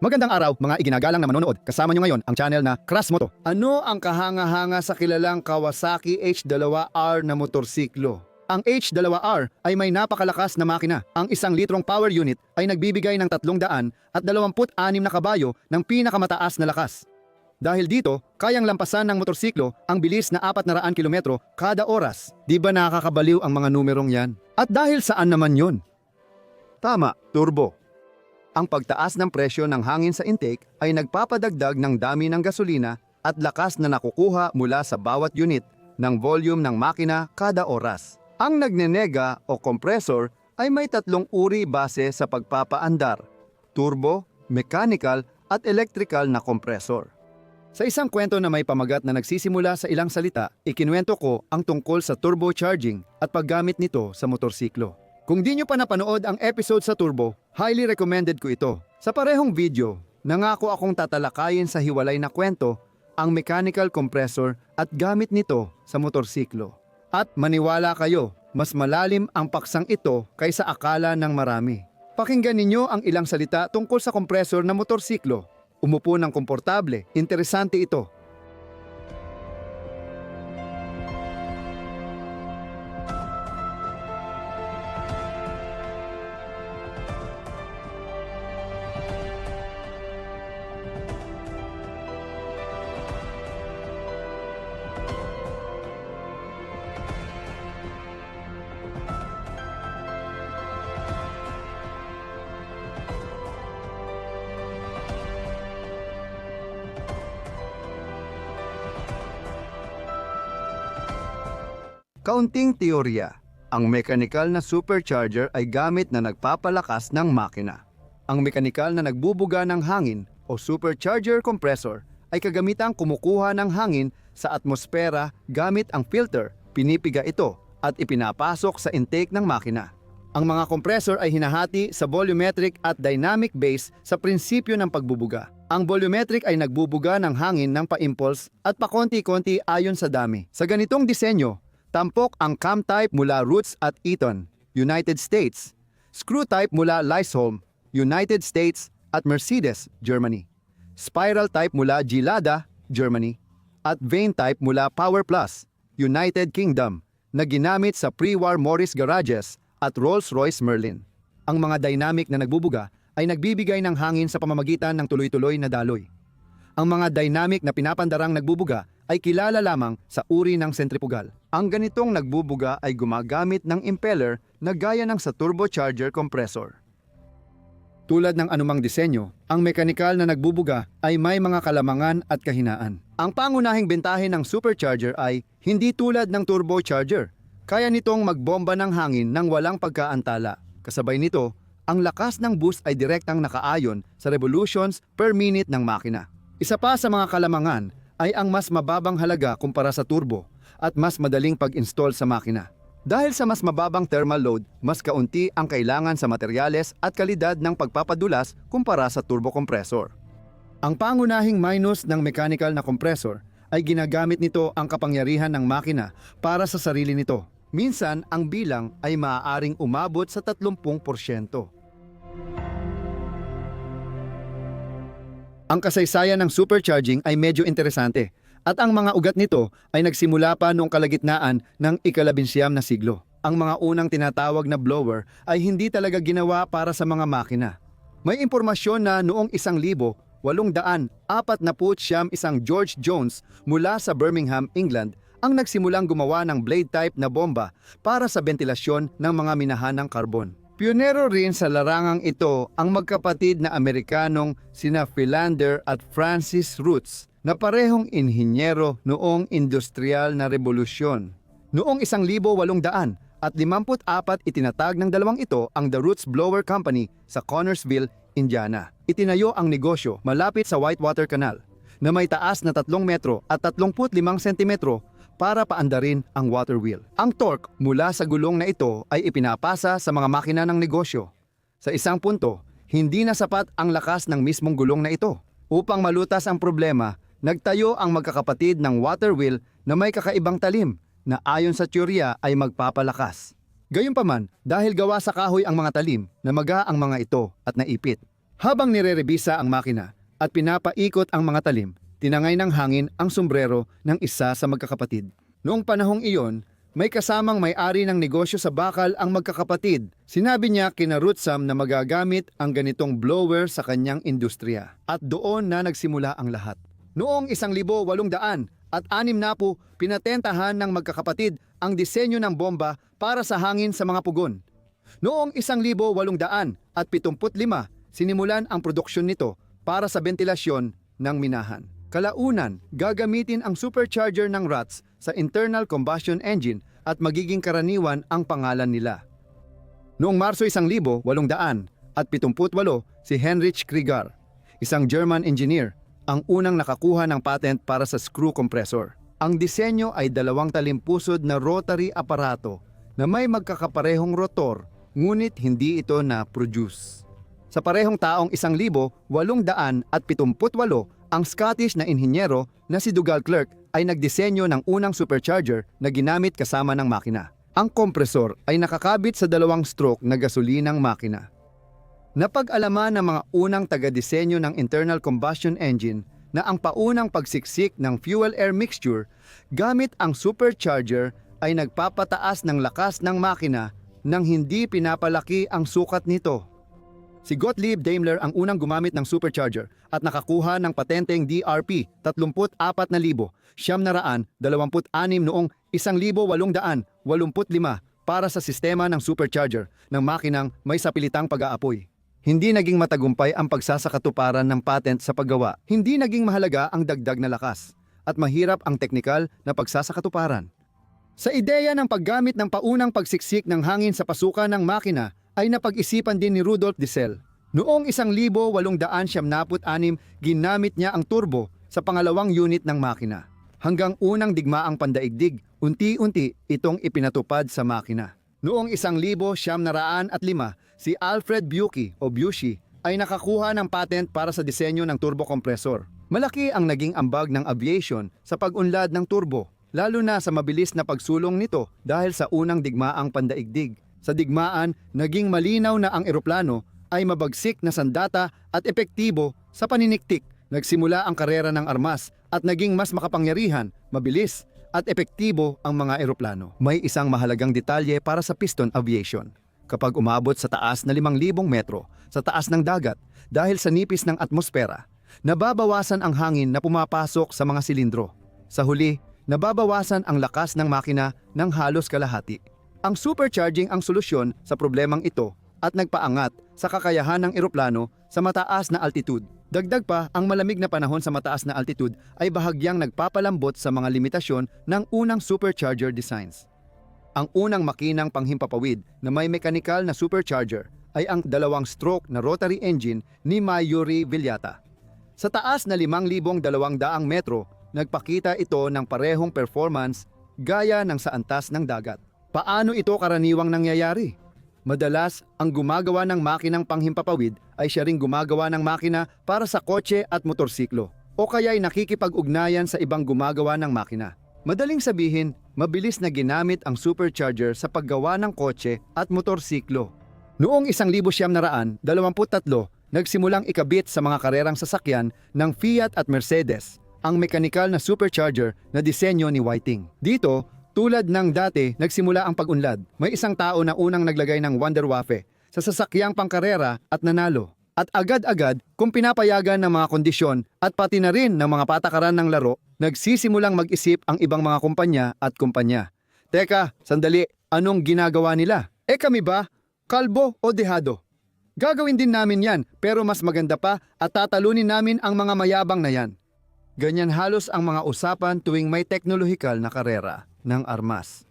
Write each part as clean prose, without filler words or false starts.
Magandang araw mga iginagalang na manonood. Kasama nyo ngayon ang channel na Crash Moto. Ano ang kahanga-hanga sa kilalang Kawasaki H2R na motorsiklo? Ang H2R ay may napakalakas na makina. Ang 1 litrong power unit ay nagbibigay ng 326 na kabayo ng pinakamataas na lakas. Dahil dito, kayang lampasan ng motorsiklo ang bilis na 400 km kada oras. Di ba nakakabaliw ang mga numerong yan? At dahil saan naman yun? Tama, turbo. Ang pagtaas ng presyo ng hangin sa intake ay nagpapadagdag ng dami ng gasolina at lakas na nakukuha mula sa bawat unit ng volume ng makina kada oras. Ang nagnenega o compressor ay may 3 uri base sa pagpapaandar: turbo, mechanical at electrical na compressor. Sa isang kwento na may pamagat na nagsisimula sa ilang salita, ikinuwento ko ang tungkol sa turbocharging at paggamit nito sa motorsiklo. Kung di nyo pa napanood ang episode sa turbo, highly recommended ko ito. Sa parehong video, nangako akong tatalakayin sa hiwalay na kwento ang mechanical compressor at gamit nito sa motorsiklo. At maniwala kayo, mas malalim ang paksang ito kaysa akala ng marami. Pakinggan ninyo ang ilang salita tungkol sa compressor na motorsiklo. Umupo ng komportable, interesante ito. Kaunting teorya. Ang mechanical na supercharger ay gamit na nagpapalakas ng makina. Ang mechanical na nagbubuga ng hangin o supercharger compressor ay kagamitang kumukuha ng hangin sa atmosfera gamit ang filter, pinipiga ito at ipinapasok sa intake ng makina. Ang mga compressor ay hinahati sa volumetric at dynamic base sa prinsipyo ng pagbubuga. Ang volumetric ay nagbubuga ng hangin ng pa-impulse at pakonti-konti ayon sa dami. Sa ganitong disenyo, tampok ang cam type mula Roots at Eaton, United States, screw type mula Lysholm, United States at Mercedes, Germany, spiral type mula Gilada, Germany, at vane type mula Power Plus, United Kingdom, na ginamit sa pre-war Morris garages at Rolls-Royce Merlin. Ang mga dynamic na nagbubuga ay nagbibigay ng hangin sa pamamagitan ng tuloy-tuloy na daloy. Ang mga dynamic na pinapandarang nagbubuga ay kilala lamang sa uri ng centrifugal. Ang ganitong nagbubuga ay gumagamit ng impeller na gaya ng sa turbocharger compressor. Tulad ng anumang disenyo, ang mechanical na nagbubuga ay may mga kalamangan at kahinaan. Ang pangunahing bentahe ng supercharger ay hindi tulad ng turbocharger. Kaya nitong magbomba ng hangin nang walang pagkaantala. Kasabay nito, ang lakas ng boost ay direktang nakaayon sa revolutions per minute ng makina. Isa pa sa mga kalamangan ay ang mas mababang halaga kumpara sa turbo at mas madaling pag-install sa makina. Dahil sa mas mababang thermal load, mas kaunti ang kailangan sa materyales at kalidad ng pagpapadulas kumpara sa turbo compressor. Ang pangunahing minus ng mechanical na compressor ay ginagamit nito ang kapangyarihan ng makina para sa sarili nito. Minsan, ang bilang ay maaaring umabot sa 30%. Ang kasaysayan ng supercharging ay medyo interesante at ang mga ugat nito ay nagsimula pa noong kalagitnaan ng ika-19 na siglo. Ang mga unang tinatawag na blower ay hindi talaga ginawa para sa mga makina. May impormasyon na noong 1849 isang George Jones mula sa Birmingham, England ang nagsimulang gumawa ng blade type na bomba para sa bentilasyon ng mga minahanang karbon. Pionero rin sa larangang ito ang magkapatid na Amerikanong sina Philander at Francis Roots na parehong inhinyero noong industrial na revolusyon. Noong 1854 itinatag ng dalawang ito ang The Roots Blower Company sa Connorsville, Indiana. Itinayo ang negosyo malapit sa Whitewater Canal na may taas na 3 metro at 35 sentimetro para paandarin ang water wheel. Ang torque mula sa gulong na ito ay ipinapasa sa mga makina ng negosyo. Sa isang punto, hindi na sapat ang lakas ng mismong gulong na ito. Upang malutas ang problema, nagtayo ang magkakapatid ng water wheel na may kakaibang talim na ayon sa teorya ay magpapalakas. Gayunpaman, dahil gawa sa kahoy ang mga talim, namaga ang mga ito at naipit. Habang nirerebisa ang makina at pinapaikot ang mga talim, tinangay ng hangin ang sombrero ng isa sa magkakapatid. Noong panahong iyon, may kasamang may-ari ng negosyo sa bakal ang magkakapatid. Sinabi niya kina Rutsam na magagamit ang ganitong blower sa kanyang industriya. At doon na nagsimula ang lahat. Noong 1800 at 60, pinatentahan ng magkakapatid ang disenyo ng bomba para sa hangin sa mga pugon. Noong 1875, sinimulan ang produksyon nito para sa bentilasyon ng minahan. Kalaunan, gagamitin ang supercharger ng RATS sa internal combustion engine at magiging karaniwan ang pangalan nila. Noong Marso 1878, si Heinrich Krieger, isang German engineer, ang unang nakakuha ng patent para sa screw compressor. Ang disenyo ay dalawang talimpusod na rotary aparato na may magkakaparehong rotor, ngunit hindi ito na-produce. Sa parehong taong 1878, ang Scottish na inhinyero na si Dougal Clerk ay nagdisenyo ng unang supercharger na ginamit kasama ng makina. Ang kompresor ay nakakabit sa dalawang stroke na gasolinang makina. Napag-alaman ng mga unang taga-disenyo ng internal combustion engine na ang paunang pagsiksik ng fuel-air mixture gamit ang supercharger ay nagpapataas ng lakas ng makina nang hindi pinapalaki ang sukat nito. Si Gottlieb Daimler ang unang gumamit ng supercharger at nakakuha ng patenteng DRP 34,926 noong 1885 para sa sistema ng supercharger ng makinang may sapilitang pag-aapoy. Hindi naging matagumpay ang pagsasakatuparan ng patent sa paggawa. Hindi naging mahalaga ang dagdag na lakas at mahirap ang teknikal na pagsasakatuparan. Sa ideya ng paggamit ng paunang pagsiksik ng hangin sa pasukan ng makina ay napag-isipan din ni Rudolf Diesel. Noong 1876, ginamit niya ang turbo sa pangalawang unit ng makina. Hanggang unang digmaang pandaigdig, unti-unti itong ipinatupad sa makina. Noong 1905, si Alfred Buchy ay nakakuha ng patent para sa disenyo ng turbo compressor. Malaki ang naging ambag ng aviation sa pag-unlad ng turbo, lalo na sa mabilis na pagsulong nito dahil sa unang digmaang pandaigdig. Sa digmaan, naging malinaw na ang eroplano ay mabagsik na sandata at epektibo sa paniniktik. Nagsimula ang karera ng armas at naging mas makapangyarihan, mabilis at epektibo ang mga eroplano. May isang mahalagang detalye para sa piston aviation. Kapag umabot sa taas na 5,000 metro sa taas ng dagat dahil sa nipis ng atmosfera, nababawasan ang hangin na pumapasok sa mga silindro. Sa huli, nababawasan ang lakas ng makina ng halos kalahati. Ang supercharging ang solusyon sa problemang ito at nagpaangat sa kakayahan ng eroplano sa mataas na altitude. Dagdag pa, ang malamig na panahon sa mataas na altitude ay bahagyang nagpapalambot sa mga limitasyon ng unang supercharger designs. Ang unang makinang panghimpapawid na may mechanical na supercharger ay ang dalawang stroke na rotary engine ni Mayuri Villata. Sa taas na 5,200 metro, nagpakita ito ng parehong performance gaya ng sa antas ng dagat. Paano ito karaniwang nangyayari? Madalas, ang gumagawa ng makinang panghimpapawid ay siya ring gumagawa ng makina para sa kotse at motorsiklo o kaya'y nakikipag-ugnayan sa ibang gumagawa ng makina. Madaling sabihin, mabilis na ginamit ang supercharger sa paggawa ng kotse at motorsiklo. Noong 1923, nagsimulang ikabit sa mga karerang sasakyan ng Fiat at Mercedes ang mechanical na supercharger na disenyo ni Whiting. Dito, tulad ng dati, nagsimula ang pag-unlad. May isang tao na unang naglagay ng Wunderwaffe sa sasakyang pangkarera at nanalo. At agad-agad, kung pinapayagan ng mga kondisyon at pati na rin ng mga patakaran ng laro, nagsisimulang mag-isip ang ibang mga kumpanya at kumpanya. Teka, sandali, anong ginagawa nila? Kami ba? Kalbo o dehado? Gagawin din namin yan, pero mas maganda pa at tatalunin namin ang mga mayabang na yan. Ganyan halos ang mga usapan tuwing may teknolohikal na karera ng armas.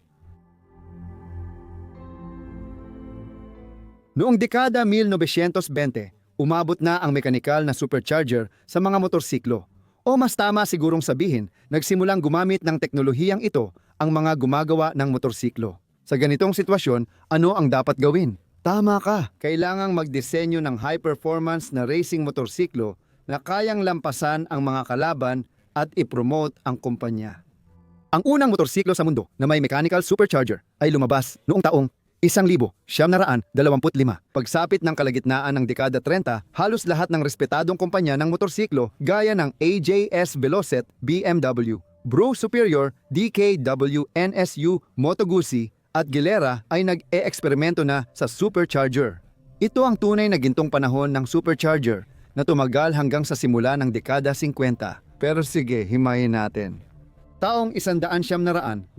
Noong dekada 1920, umabot na ang mekanikal na supercharger sa mga motorsiklo. O mas tama sigurong sabihin, nagsimulang gumamit ng teknolohiyang ito ang mga gumagawa ng motorsiklo. Sa ganitong sitwasyon, ano ang dapat gawin? Tama ka, kailangang magdisenyo ng high-performance na racing motorsiklo na kayang lampasan ang mga kalaban at ipromote ang kumpanya. Ang unang motorsiklo sa mundo na may mechanical supercharger ay lumabas noong taong 1,925. Pagsapit ng kalagitnaan ng dekada 30, halos lahat ng respetadong kumpanya ng motorsiklo gaya ng AJS Velocet, BMW, Bro Superior, DKW, NSU, Moto Guzzi at Gilera ay nag-e-eksperimento na sa supercharger. Ito ang tunay na gintong panahon ng supercharger na tumagal hanggang sa simula ng dekada 50. Pero sige, himayin natin. Taong 1925,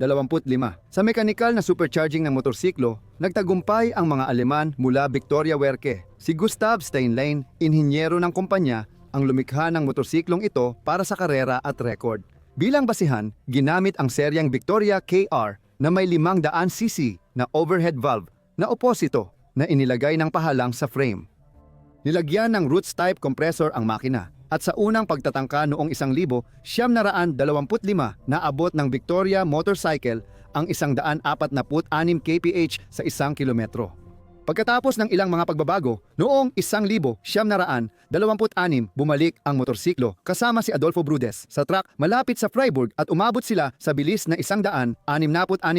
sa mekanikal na supercharging ng motorsiklo, nagtagumpay ang mga Aleman mula Victoria Werke. Si Gustav Steinlein, inhinyero ng kumpanya, ang lumikha ng motorsiklong ito para sa karera at record. Bilang basihan, ginamit ang seryang Victoria KR na may 500cc na overhead valve na oposito na inilagay ng pahalang sa frame. Nilagyan ng Roots-type compressor ang makina. At sa unang pagtatangka noong 1925 na abot ng Victoria motorcycle ang 146 kph sa 1 kilometro. Pagkatapos ng ilang mga pagbabago, noong 1926 bumalik ang motorsiklo kasama si Adolfo Brudes sa track malapit sa Freiburg at umabot sila sa bilis na 166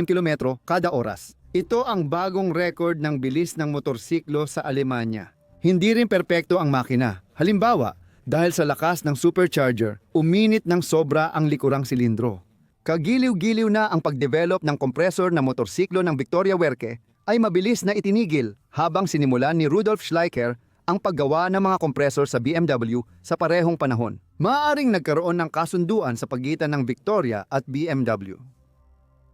kilometro kada oras. Ito ang bagong record ng bilis ng motorsiklo sa Alemanya. Hindi rin perpekto ang makina. Halimbawa, dahil sa lakas ng supercharger, uminit ng sobra ang likurang silindro. Kagiliw-giliw na ang pagdevelop ng kompresor na motorsiklo ng Victoria Werke ay mabilis na itinigil habang sinimulan ni Rudolf Schleicher ang paggawa ng mga kompresor sa BMW sa parehong panahon. Maaaring nagkaroon ng kasunduan sa pagitan ng Victoria at BMW.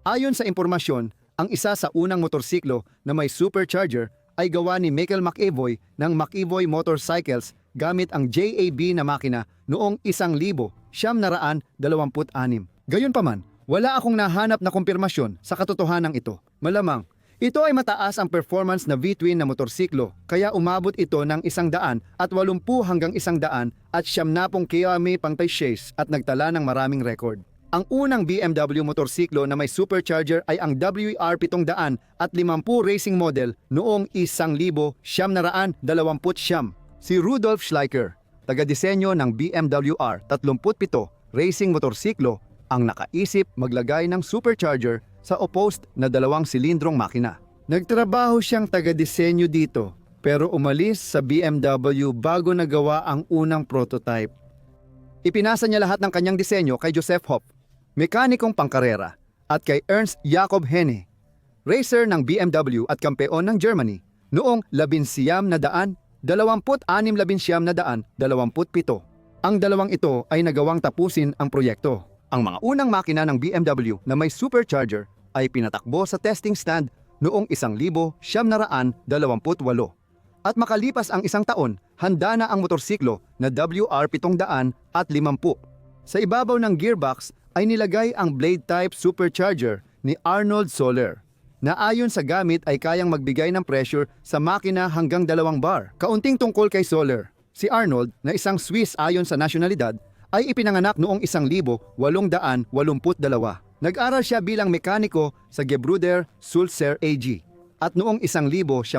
Ayon sa impormasyon, ang isa sa unang motorsiklo na may supercharger ay gawa ni Michael McEvoy ng McEvoy Motorcycles gamit ang JAB na makina noong 1926. Gayunpaman, wala akong nahanap na kumpirmasyon sa katotohanan ito. Malamang, ito ay mataas ang performance na V-twin na motorsiklo kaya umabot ito ng 180 hanggang 170 km pang-pace at nagtala ng maraming record. Ang unang BMW motorsiklo na may supercharger ay ang WR750 racing model noong 1929. Si Rudolf Schleicher, taga-disenyo ng BMW R37 racing motorsiklo, ang nakaisip maglagay ng supercharger sa opposed na 2-silindrong makina. Nagtrabaho siyang taga-disenyo dito pero umalis sa BMW bago nagawa ang unang prototype. Ipinasa niya lahat ng kanyang disenyo kay Joseph Hopp, mekanikong pangkarera, at kay Ernst Jakob Henne, racer ng BMW at kampeon ng Germany noong 1927. Ang dalawang ito ay nagawang tapusin ang proyekto. Ang mga unang makina ng BMW na may supercharger ay pinatakbo sa testing stand noong 1928. At makalipas ang isang taon, handa na ang motorsiklo na WR750. Sa ibabaw ng gearbox ay nilagay ang blade-type supercharger ni Arnold Soler, na ayon sa gamit ay kayang magbigay ng pressure sa makina hanggang 2 bar. Kaunting tungkol kay Soler, si Arnold na isang Swiss ayon sa nasyonalidad ay ipinanganak noong 1882. Nag-aral siya bilang mekaniko sa Gebrüder Sulzer AG at noong 1906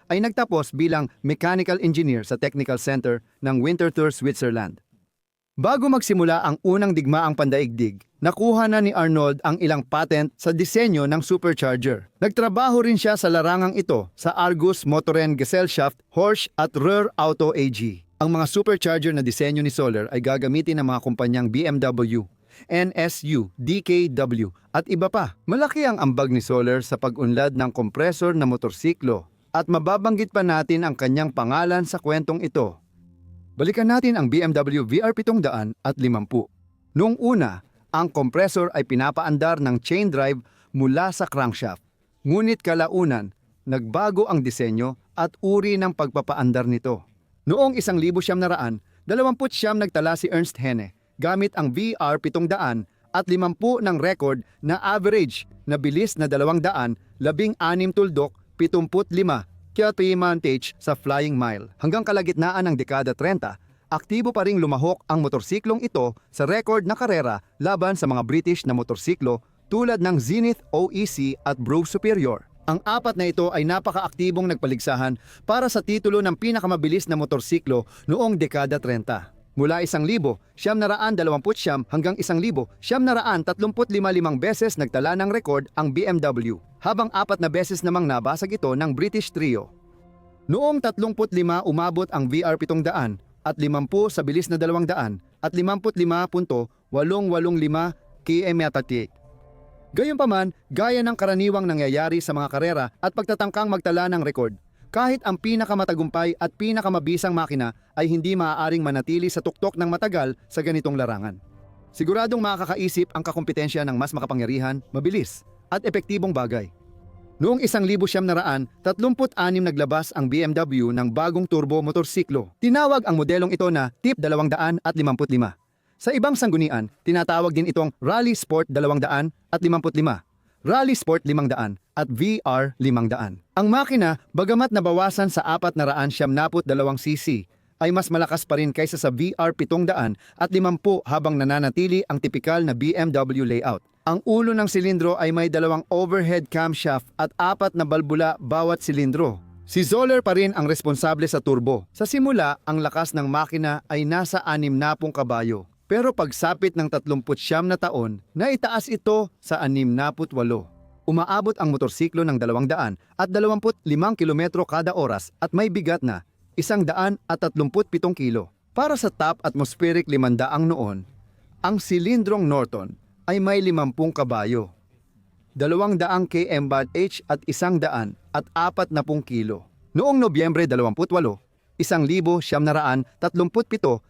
ay nagtapos bilang mechanical engineer sa Technical Center ng Winterthur, Switzerland. Bago magsimula ang unang digmaang pandaigdig, nakuha na ni Arnold ang ilang patent sa disenyo ng supercharger. Nagtrabaho rin siya sa larangang ito sa Argus Motoren Gesellschaft, Horsch at Röhr Auto AG. Ang mga supercharger na disenyo ni Soler ay gagamitin ng mga kumpanyang BMW, NSU, DKW at iba pa. Malaki ang ambag ni Soler sa pag-unlad ng kompresor na motorsiklo at mababanggit pa natin ang kanyang pangalan sa kwentong ito. Balikan natin ang BMW VR750. Noong una, ang kompresor ay pinapaandar ng chain drive mula sa crankshaft. Ngunit kalaunan, nagbago ang disenyo at uri ng pagpapaandar nito. Noong 1929, nagtala si Ernst Henne gamit ang VR750 ng record na average na bilis na 216 tuldok 75 km sa flying mile. Hanggang kalagitnaan ng dekada 30, aktibo pa ring lumahok ang motorsiklong ito sa record na karera laban sa mga British na motorsiklo tulad ng Zenith OEC at Bro Superior. Ang apat na ito ay napaka-aktibong nagpaligsahan para sa titulo ng pinakamabilis na motorsiklo noong dekada 30. Mula 1,929 hanggang 1,935 beses nagtala ng rekord ang BMW, habang 4 na beses namang nabasag ito ng British trio. Noong 35 umabot ang VR700 at 50 sa bilis na 200 at 55.885 km/h. Gayunpaman, gaya ng karaniwang nangyayari sa mga karera at pagtatangkang magtala ng rekord, kahit ang pinakamatagumpay at pinakamabisang makina ay hindi maaaring manatili sa tuktok ng matagal sa ganitong larangan. Siguradong makakaisip ang kakumpetensya ng mas makapangyarihan, mabilis, at epektibong bagay. Noong 1936 naglabas ang BMW ng bagong turbo motorsiklo. Tinawag ang modelong ito na Type 255. Sa ibang sanggunian, tinatawag din itong Rally Sport 255, Rally Sport 500 at VR 500. Ang makina, bagamat nabawasan sa 472cc, ay mas malakas pa rin kaysa sa VR 700 at 50 habang nananatili ang tipikal na BMW layout. Ang ulo ng silindro ay may 2 overhead camshaft at 4 na balbula bawat silindro. Si Zoller pa rin ang responsable sa turbo. Sa simula, ang lakas ng makina ay nasa 60 kabayo. Pero pagsapit ng 39 na taon, naitaas ito sa 68. Umaabot ang motorsiklo ng 200 at 25 kilometro kada oras at may bigat na 137 kilo. Para sa top atmospheric 500 noon, ang silindrong Norton ay may 50 kabayo, 200 km/h at 100 at 40 kilo. Noong Nobyembre 28, 1937,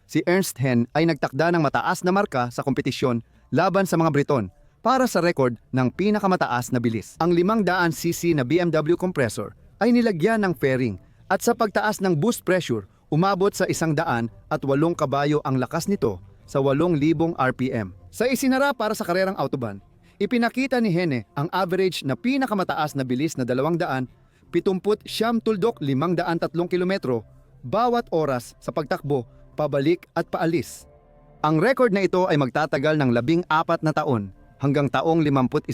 si Ernst Henn ay nagtakda ng mataas na marka sa kompetisyon laban sa mga Briton para sa rekord ng pinakamataas na bilis. Ang 500cc na BMW compressor ay nilagyan ng fairing at sa pagtaas ng boost pressure, umabot sa 108 kabayo ang lakas nito sa 8,000 RPM. Sa isinara para sa karerang autobahn, ipinakita ni Henne ang average na pinakamataas na bilis na 270 tuldok 503 kilometro bawat oras sa pagtakbo, pabalik at paalis. Ang record na ito ay magtatagal ng 14 na taon hanggang taong 51.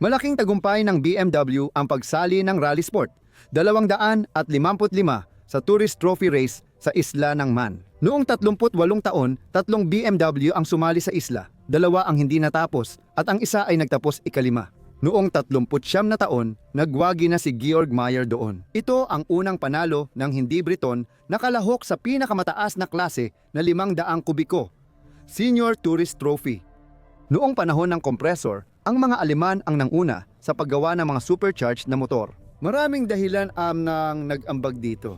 Malaking tagumpay ng BMW ang pagsali ng Rally Sport 255 sa Tourist Trophy Race sa isla ng Man. Noong 38 taon, 3 BMW ang sumali sa isla, 2 ang hindi natapos at ang isa ay nagtapos ika-5. Noong 39 na taon, nagwagi na si Georg Meyer doon. Ito ang unang panalo ng hindi Briton na kalahok sa pinakamataas na klase na 500 kubiko, Senior Tourist Trophy. Noong panahon ng kompresor, ang mga Aleman ang nanguna sa paggawa ng mga supercharged na motor. Maraming dahilan nang nag-ambag dito.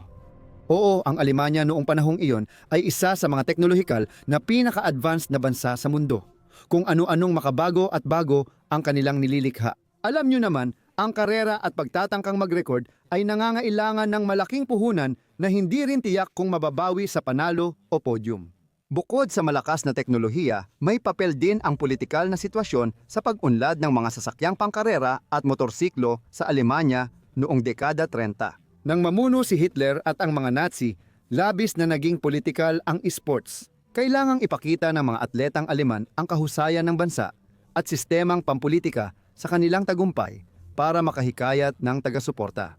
Oo, ang Alemanya noong panahong iyon ay isa sa mga teknolohikal na pinaka-advanced na bansa sa mundo. Kung ano-anong makabago at bago ang kanilang nililikha. Alam nyo naman, ang karera at pagtatangkang mag-record ay nangangailangan ng malaking puhunan na hindi rin tiyak kung mababawi sa panalo o podium. Bukod sa malakas na teknolohiya, may papel din ang politikal na sitwasyon sa pag-unlad ng mga sasakyang pangkarera at motorsiklo sa Alemanya noong dekada 30. Nang mamuno si Hitler at ang mga Nazi, labis na naging politikal ang esports. Kailangang ipakita ng mga atletang Aleman ang kahusayan ng bansa at sistemang pampulitika sa kanilang tagumpay para makahikayat ng taga-suporta.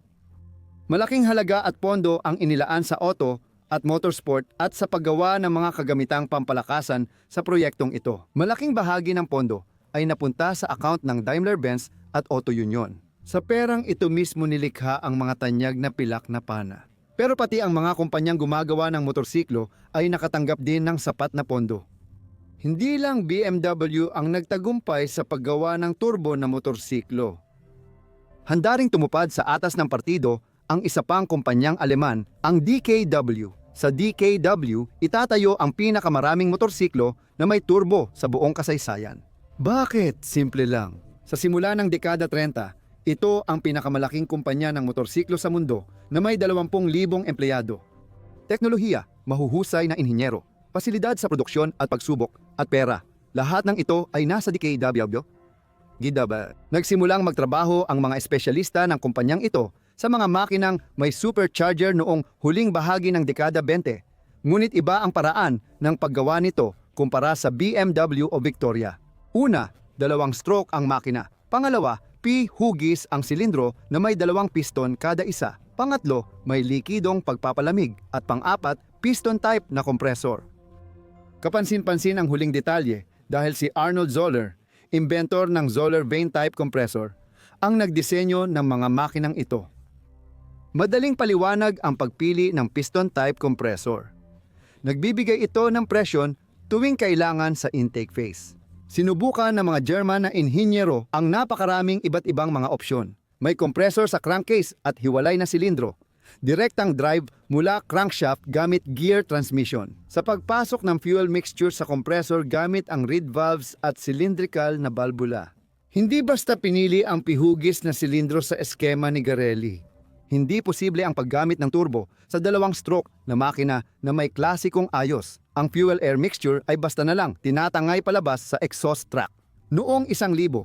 Malaking halaga at pondo ang inilaan sa auto at motorsport at sa paggawa ng mga kagamitang pampalakasan sa proyektong ito. Malaking bahagi ng pondo ay napunta sa account ng Daimler-Benz at Auto Union. Sa perang ito mismo nilikha ang mga tanyag na pilak na pana. Pero pati ang mga kumpanyang gumagawa ng motorsiklo ay nakatanggap din ng sapat na pondo. Hindi lang BMW ang nagtagumpay sa paggawa ng turbo na motorsiklo. Handa ring tumupad sa atas ng partido ang isa pang kumpanyang Aleman, ang DKW. Sa DKW, itatayo ang pinakamaraming motorsiklo na may turbo sa buong kasaysayan. Bakit? Simple lang. Sa simula ng dekada 30, ito ang pinakamalaking kumpanya ng motorsiklo sa mundo na may 20,000 empleyado. Teknolohiya, mahuhusay na inhinyero, pasilidad sa produksyon at pagsubok, at pera. Lahat ng ito ay nasa DKW. Nagsimulang magtrabaho ang mga espesyalista ng kumpanyang ito sa mga makinang may supercharger noong huling bahagi ng dekada 20. Ngunit iba ang paraan ng paggawa nito kumpara sa BMW o Victoria. Una, 2 stroke ang makina. Pangalawa, hugis ang silindro na may 2 piston kada isa. Pangatlo, may likidong pagpapalamig. At pang-apat, piston type na kompresor. Kapansin-pansin ang huling detalye dahil si Arnold Zoller, inventor ng Zoller Vane Type Compressor, ang nagdisenyo ng mga makinang ito. Madaling paliwanag ang pagpili ng piston type compressor. Nagbibigay ito ng presyon tuwing kailangan sa intake phase. Sinubukan ng mga German na inhinyero ang napakaraming iba't ibang mga opsyon. May compressor sa crankcase at hiwalay na silindro. Direktang drive mula crankshaft gamit gear transmission. Sa pagpasok ng fuel mixture sa compressor gamit ang reed valves at cylindrical na balbula. Hindi basta pinili ang pihugis na silindro sa eskema ni Garelli. Hindi posible ang paggamit ng turbo sa dalawang stroke na makina na may klasikong ayos. Ang fuel-air mixture ay basta na lang tinatangay palabas sa exhaust tract. Noong 1929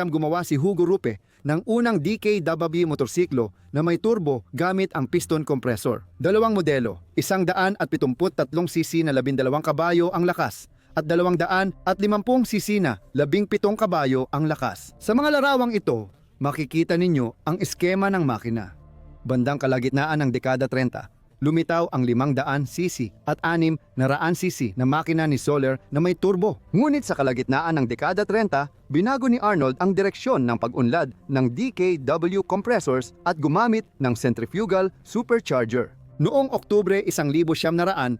gumawa si Hugo Rupe ng unang DKW motorsiklo na may turbo gamit ang piston compressor. Dalawang modelo, 173cc na 12 kabayo ang lakas at 250cc na 17 kabayo ang lakas. Sa mga larawang ito, makikita ninyo ang eskema ng makina. Bandang kalagitnaan ng dekada 30, lumitaw ang 500cc at 600cc na makina ni Zoller na may turbo. Ngunit sa kalagitnaan ng dekada 30, binago ni Arnold ang direksyon ng pag-unlad ng DKW compressors at gumamit ng centrifugal supercharger. Noong Oktubre 1937,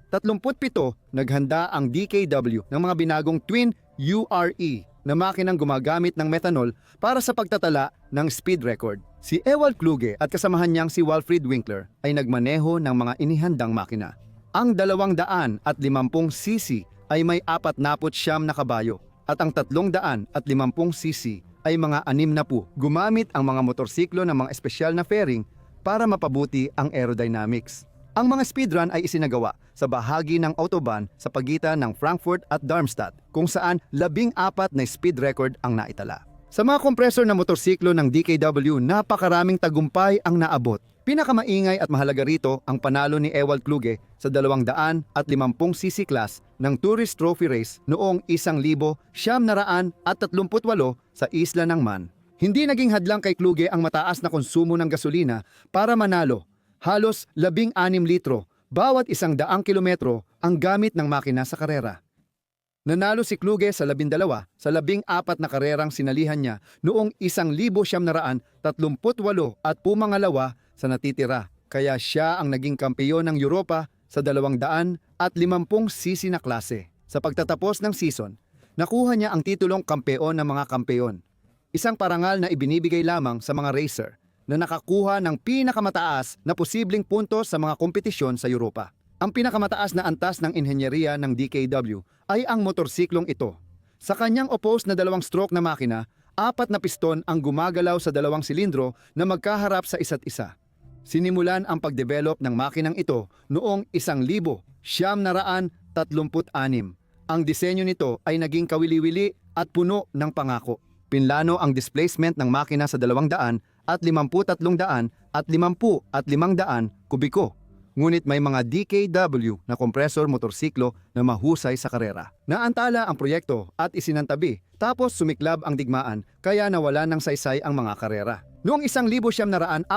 naghanda ang DKW ng mga binagong twin URE na makinang gumagamit ng methanol para sa pagtatala ng speed record. Si Ewald Kluge at kasamahan niyang si Walfried Winkler ay nagmaneho ng mga inihandang makina. Ang 250cc ay may 49 na kabayo at ang 350cc ay mga 60. Gumamit ang mga motorsiklo ng mga espesyal na fairing para mapabuti ang aerodynamics. Ang mga speedrun ay isinagawa sa bahagi ng autobahn sa pagitan ng Frankfurt at Darmstadt kung saan 14 na speed record ang naitala. Sa mga kompresor na motorsiklo ng DKW, napakaraming tagumpay ang naabot. Pinakamaingay at mahalaga rito ang panalo ni Ewald Kluge sa 250cc class ng Tourist Trophy Race noong 1938 sa isla ng Man. Hindi naging hadlang kay Kluge ang mataas na konsumo ng gasolina para manalo. Halos 16 litro bawat 100 kilometro ang gamit ng makina sa karera. Nanalo si Kluge sa 12 sa 14 na karerang sinalihan niya noong 1938 at pumangalawa sa natitira. Kaya siya ang naging kampeyon ng Europa sa 250cc na klase. Sa pagtatapos ng season, nakuha niya ang titulong kampeon ng mga kampeon. Isang parangal na ibinibigay lamang sa mga racer na nakakuha ng pinakamataas na posibleng puntos sa mga kompetisyon sa Europa. Ang pinakamataas na antas ng inhenyeriya ng DKW ay ang motorsiklong ito. Sa kanyang opposed na dalawang stroke na makina, 4 na piston ang gumagalaw sa dalawang silindro na magkaharap sa isa't isa. Sinimulan ang pagdevelop ng makinang ito noong 1936. Ang disenyo nito ay naging kawili-wili at puno ng pangako. Pinlano ang displacement ng makina sa 200 at 53 at 50 at 500 kubiko. Ngunit may mga DKW na kompresor motorsiklo na mahusay sa karera. Naantala ang proyekto at isinantabi, tapos sumiklab ang digmaan kaya nawala ng saysay ang mga karera. Noong 1945,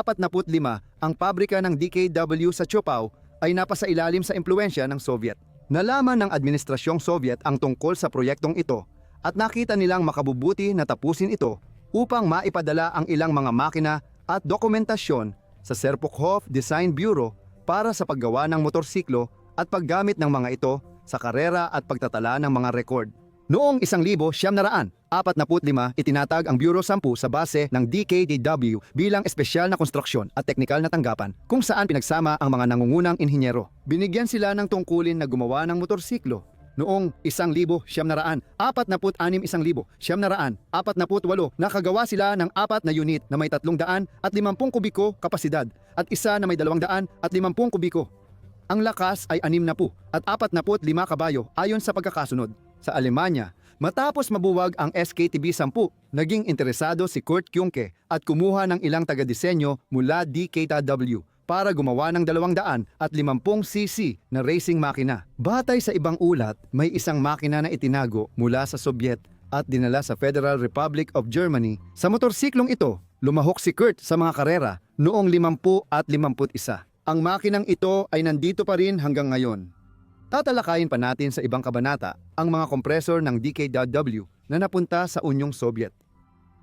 ang pabrika ng DKW sa Chopau ay napasailalim sa impluensya ng Soviet. Nalaman ng administrasyong Soviet ang tungkol sa proyektong ito at nakita nilang makabubuti na tapusin ito upang maipadala ang ilang mga makina at dokumentasyon sa Serpukhov Design Bureau para sa paggawa ng motorsiklo at paggamit ng mga ito sa karera at pagtatala ng mga rekord. Noong 1945, itinatag ang Bureau 10 sa base ng DKW bilang espesyal na konstruksyon at teknikal na tanggapan kung saan pinagsama ang mga nangungunang inhinyero. Binigyan sila ng tungkulin na gumawa ng motorsiklo. Noong 1948, nakagawa sila ng 4 na unit na may 350 kubiko kapasidad at isa na may 250 kubiko. Ang lakas ay 60 at 45 kabayo ayon sa pagkakasunod. Sa Alemanya, matapos mabuwag ang SKTB-10, naging interesado si Kurt Kuhnke at kumuha ng ilang taga-disenyo mula DKW para gumawa ng 250cc na racing makina. Batay sa ibang ulat, may isang makina na itinago mula sa Soviet at dinala sa Federal Republic of Germany. Sa motorsiklong ito, lumahok si Kurt sa mga karera noong 50 at 51. Ang makinang ito ay nandito pa rin hanggang ngayon. Tatalakayin pa natin sa ibang kabanata ang mga kompresor ng DKW na napunta sa Unyong Soviet.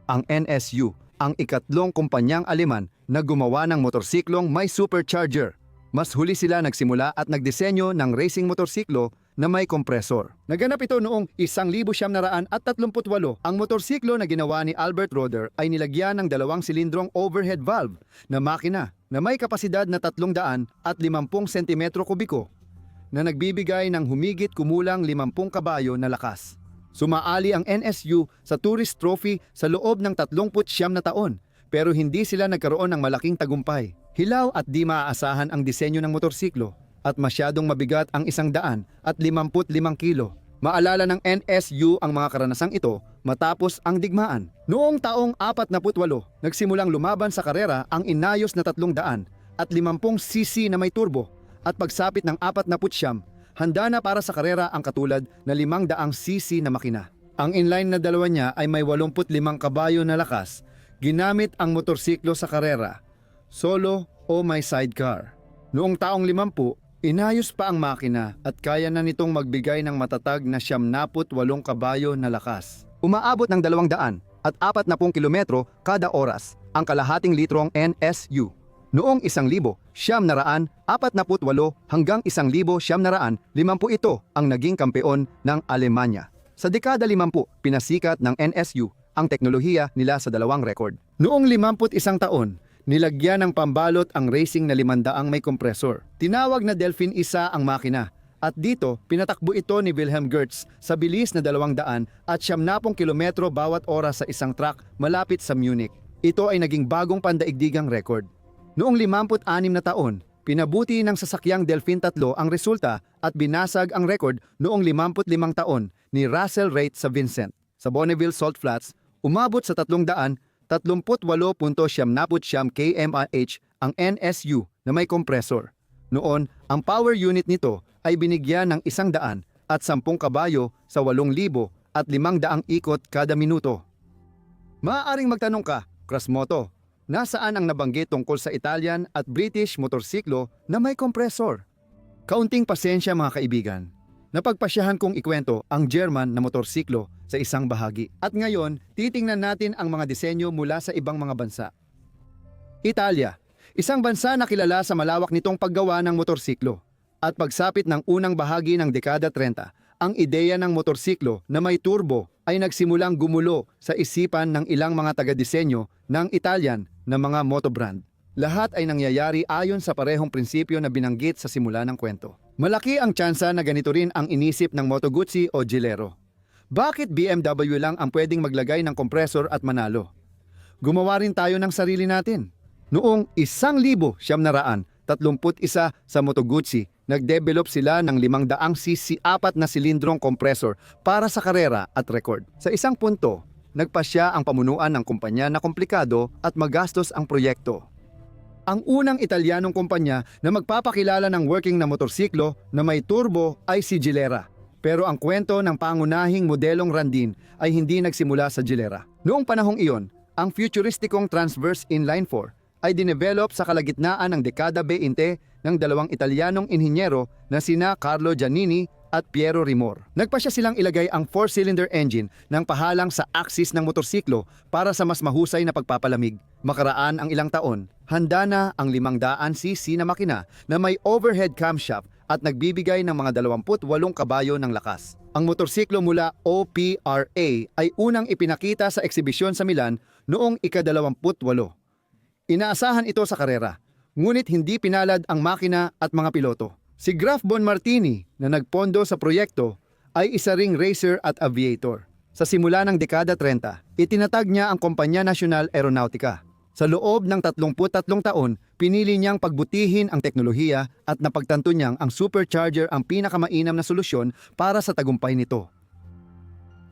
Ang NSU, ang ikatlong kumpanyang Aleman na gumawa ng motorsiklong may supercharger. Mas huli sila nagsimula at nagdisenyo ng racing motorsiklo na may kompresor. Naganap ito noong 1938. Ang motorsiklo na ginawa ni Albert Roeder ay nilagyan ng 2 silindrong overhead valve na makina na may kapasidad na 350 sentimetro kubiko na nagbibigay ng humigit kumulang 50 kabayo na lakas. Sumaali ang NSU sa Tourist Trophy sa loob ng 39 na taon, pero hindi sila nagkaroon ng malaking tagumpay. Hilaw at di maaasahan ang disenyo ng motorsiklo at masyadong mabigat ang 155 kilo. Maalala ng NSU ang mga karanasang ito matapos ang digmaan. Noong taong 48, nagsimulang lumaban sa karera ang inayos na 300 at 50cc na may turbo. At pagsapit ng 49, handa na para sa karera ang katulad na 500cc na makina. Ang inline na dalawa niya ay may 85 kabayo na lakas. Ginamit ang motorsiklo sa karera, solo o may sidecar. Noong taong 50, inayos pa ang makina at kaya na nitong magbigay ng matatag na 78 kabayo na lakas. Umaabot ng 200 at 40 kilometro kada oras ang kalahating litrong NSU. Noong 1948 hanggang 1950 ang naging kampeon ng Alemanya. Sa dekada 50, pinasikat ng NSU ang teknolohiya nila sa 2 rekord. Noong 51 taon, nilagyan ng pambalot ang racing na 500 may kompresor. Tinawag na Delfin 1 ang makina. At dito, pinatakbo ito ni Wilhelm Gertz sa bilis na 200 at 70 kilometro bawat oras sa isang track malapit sa Munich. Ito ay naging bagong pandaigdigang rekord. Noong 56 na taon, pinabuti ng sasakyang Delfin 3 ang resulta at binasag ang rekord noong 55 taon ni Russell Wright sa Vincent. Sa Bonneville Salt Flats, umabot sa 338.79 kmh ang NSU na may kompresor. Noon, ang power unit nito ay binigyan ng 100 at 10 kabayo sa 8,000 at 500 ikot kada minuto. Maaaring magtanong ka, Krasmoto, nasaan ang nabanggit tungkol sa Italian at British motorsiklo na may kompresor? Kaunting pasensya mga kaibigan. Napagpasyahan kong ikwento ang German na motorsiklo sa isang bahagi. At ngayon, titingnan natin ang mga disenyo mula sa ibang mga bansa. Italia, isang bansa na kilala sa malawak nitong paggawa ng motorsiklo. At pagsapit ng unang bahagi ng dekada 30, ang ideya ng motorsiklo na may turbo ay nagsimulang gumulo sa isipan ng ilang mga taga-disenyo ng Italian na mga motobrand. Lahat ay nangyayari ayon sa parehong prinsipyo na binanggit sa simula ng kwento. Malaki ang tsansa na ganito rin ang inisip ng Moto Guzzi o Gilero. Bakit BMW lang ang pwedeng maglagay ng kompresor at manalo? Gumawa rin tayo ng sarili natin. Noong 1931 sa Moto Guzzi, nag-develop sila ng 500cc 4 na silindrong kompresor para sa karera at record. Sa isang punto, nagpasya ang pamunuan ng kumpanya na komplikado at magastos ang proyekto. Ang unang Italianong kumpanya na magpapakilala ng working na motorsiklo na may turbo ay si Gilera. Pero ang kwento ng pangunahing modelong Randin ay hindi nagsimula sa Gilera. Noong panahong iyon, ang futuristikong Transverse Inline 4 ay dinevelop sa kalagitnaan ng dekada 20 ng 2 Italianong inhinyero na sina Carlo Giannini at Piero Rimor. Nagpasya silang ilagay ang 4-cylinder engine ng pahalang sa axis ng motorsiklo para sa mas mahusay na pagpapalamig. Makaraan ang ilang taon, handa na ang 500cc na makina na may overhead camshaft at nagbibigay ng mga 28 kabayo ng lakas. Ang motorsiklo mula OPRA ay unang ipinakita sa eksibisyon sa Milan noong ika-28. Inaasahan ito sa karera, ngunit hindi pinalad ang makina at mga piloto. Si Graf Bonmartini na nagpondo sa proyekto ay isa ring racer at aviator. Sa simula ng dekada 30, itinatag niya ang Kompanya Nasyonal Aeronautica. Sa loob ng 33 taon, pinili niyang pagbutihin ang teknolohiya at napagtanto niyang ang supercharger ang pinakamainam na solusyon para sa tagumpay nito.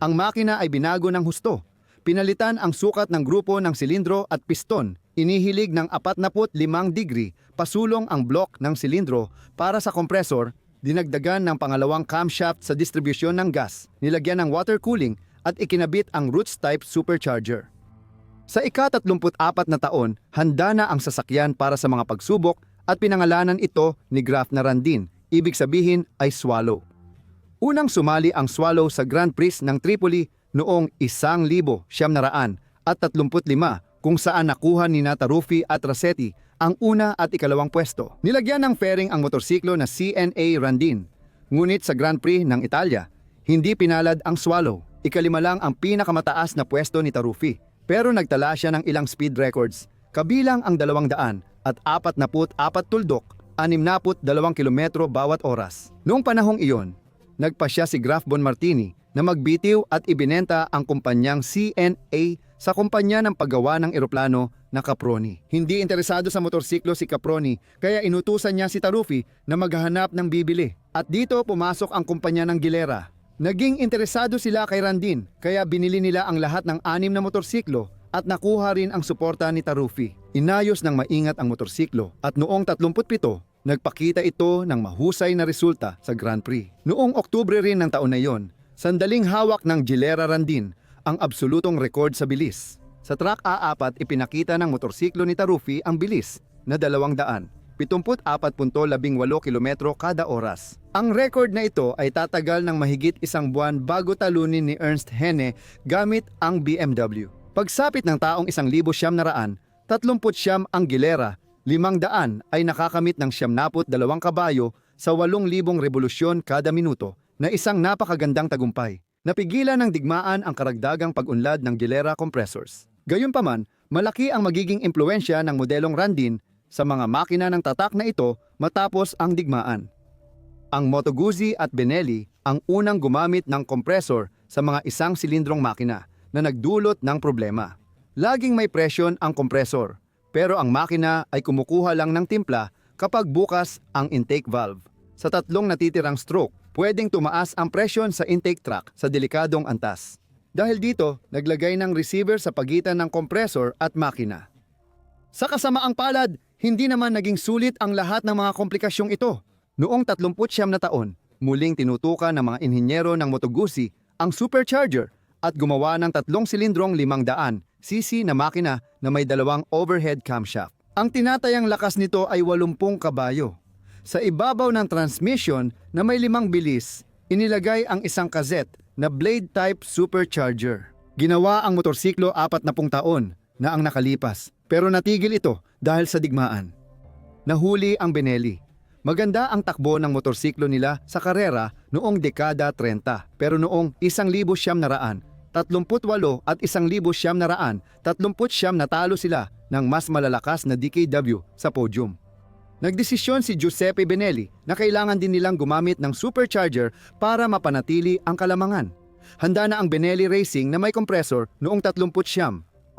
Ang makina ay binago ng husto. Pinalitan ang sukat ng grupo ng silindro at piston. Inihilig ng 45 degree pasulong ang block ng silindro para sa kompresor, dinagdagan ng pangalawang camshaft sa distribusyon ng gas, nilagyan ng water cooling at ikinabit ang Roots-type supercharger. Sa ika-34 na taon, handa na ang sasakyan para sa mga pagsubok at pinangalanan ito ni Graf na Randin. ibig sabihin ay swallow. Unang sumali ang Swallow sa Grand Prix ng Tripoli noong 1935 kung saan nakuha ni Taruffi at Rasetti ang una at ikalawang pwesto. Nilagyan ng fairing ang motorsiklo na CNA Randin. Ngunit sa Grand Prix ng Italia, hindi pinalad ang Swallow. Ikalima lang ang pinakamataas na pwesto ni Taruffi. Pero nagtala siya ng ilang speed records, kabilang ang 200 at 44 tuldok, 62 kilometro bawat oras. Noong panahong iyon, nagpasya si Graf Bonmartini na magbitiw at ibinenta ang kumpanyang CNA sa kumpanya ng paggawa ng eroplano na Caproni. Hindi interesado sa motorsiklo si Caproni kaya inutusan niya si Taruffi na maghahanap ng bibili. At dito pumasok ang kumpanya ng Gilera. Naging interesado sila kay Randin kaya binili nila ang lahat ng 6 na motorsiklo at nakuha rin ang suporta ni Taruffi. Inayos ng maingat ang motorsiklo at noong 37, nagpakita ito ng mahusay na resulta sa Grand Prix. Noong Oktubre rin ng taon na yon, sandaling hawak ng Gilera Randin ang absolutong record sa bilis. Sa track A4 ipinakita ng motorsiklo ni Taruffi ang bilis na 274.18 kilometro kada oras. Ang record na ito ay tatagal ng mahigit 1 buwan bago talunin ni Ernst Henne gamit ang BMW. Pagsapit ng taong 1,900, 39 ang Gilera, 500 ay nakakamit ng 72 kabayo sa 8,000 revolusyon kada minuto na isang napakagandang tagumpay. Napigilan ng digmaan ang karagdagang pag-unlad ng Gilera compressors. Gayunpaman, malaki ang magiging impluwensya ng modelong Randin sa mga makina ng tatak na ito matapos ang digmaan. Ang Moto Guzzi at Benelli ang unang gumamit ng kompresor sa mga isang silindrong makina na nagdulot ng problema. Laging may presyon ang kompresor, pero ang makina ay kumukuha lang ng timpla kapag bukas ang intake valve. Sa 3 natitirang stroke, pwedeng tumaas ang presyon sa intake track sa delikadong antas. Dahil dito, naglagay ng receiver sa pagitan ng kompresor at makina. Sa kasamaang palad, hindi naman naging sulit ang lahat ng mga komplikasyong ito. Noong 39 na taon, muling tinutukan ng mga inhinyero ng Moto Guzzi ang supercharger at gumawa ng 3 silindrong 500cc na makina na may 2 overhead camshaft. Ang tinatayang lakas nito ay 80 kabayo. Sa ibabaw ng transmission na may 5 bilis, inilagay ang isang cassette na blade-type supercharger. Ginawa ang motorsiklo 40 taon na ang nakalipas, pero natigil ito dahil sa digmaan. Nahuli ang Benelli. Maganda ang takbo ng motorsiklo nila sa karera noong dekada 30, pero noong 1938 at 1939, natalo sila ng mas malalakas na DKW sa podium. Nagdesisyon si Giuseppe Benelli na kailangan din nilang gumamit ng supercharger para mapanatili ang kalamangan. Handa na ang Benelli Racing na may kompresor noong 39.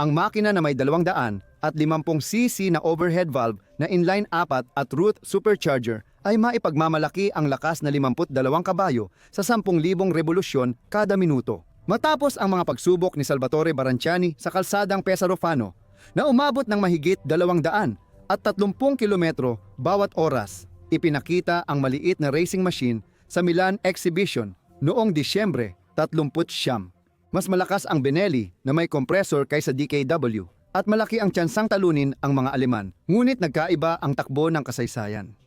Ang makina na may 200 at 50cc na overhead valve na inline 4 at root supercharger ay maipagmamalaki ang lakas na 52 kabayo sa 10,000 revolusyon kada minuto. Matapos ang mga pagsubok ni Salvatore Baranciani sa kalsadang Pesaro-Fano na umabot ng mahigit 200 at 30 kilometro bawat oras, ipinakita ang maliit na racing machine sa Milan Exhibition noong Disyembre 39. Mas malakas ang Benelli na may kompresor kaysa DKW at malaki ang tsansang talunin ang mga Aleman, ngunit nagkaiba ang takbo ng kasaysayan.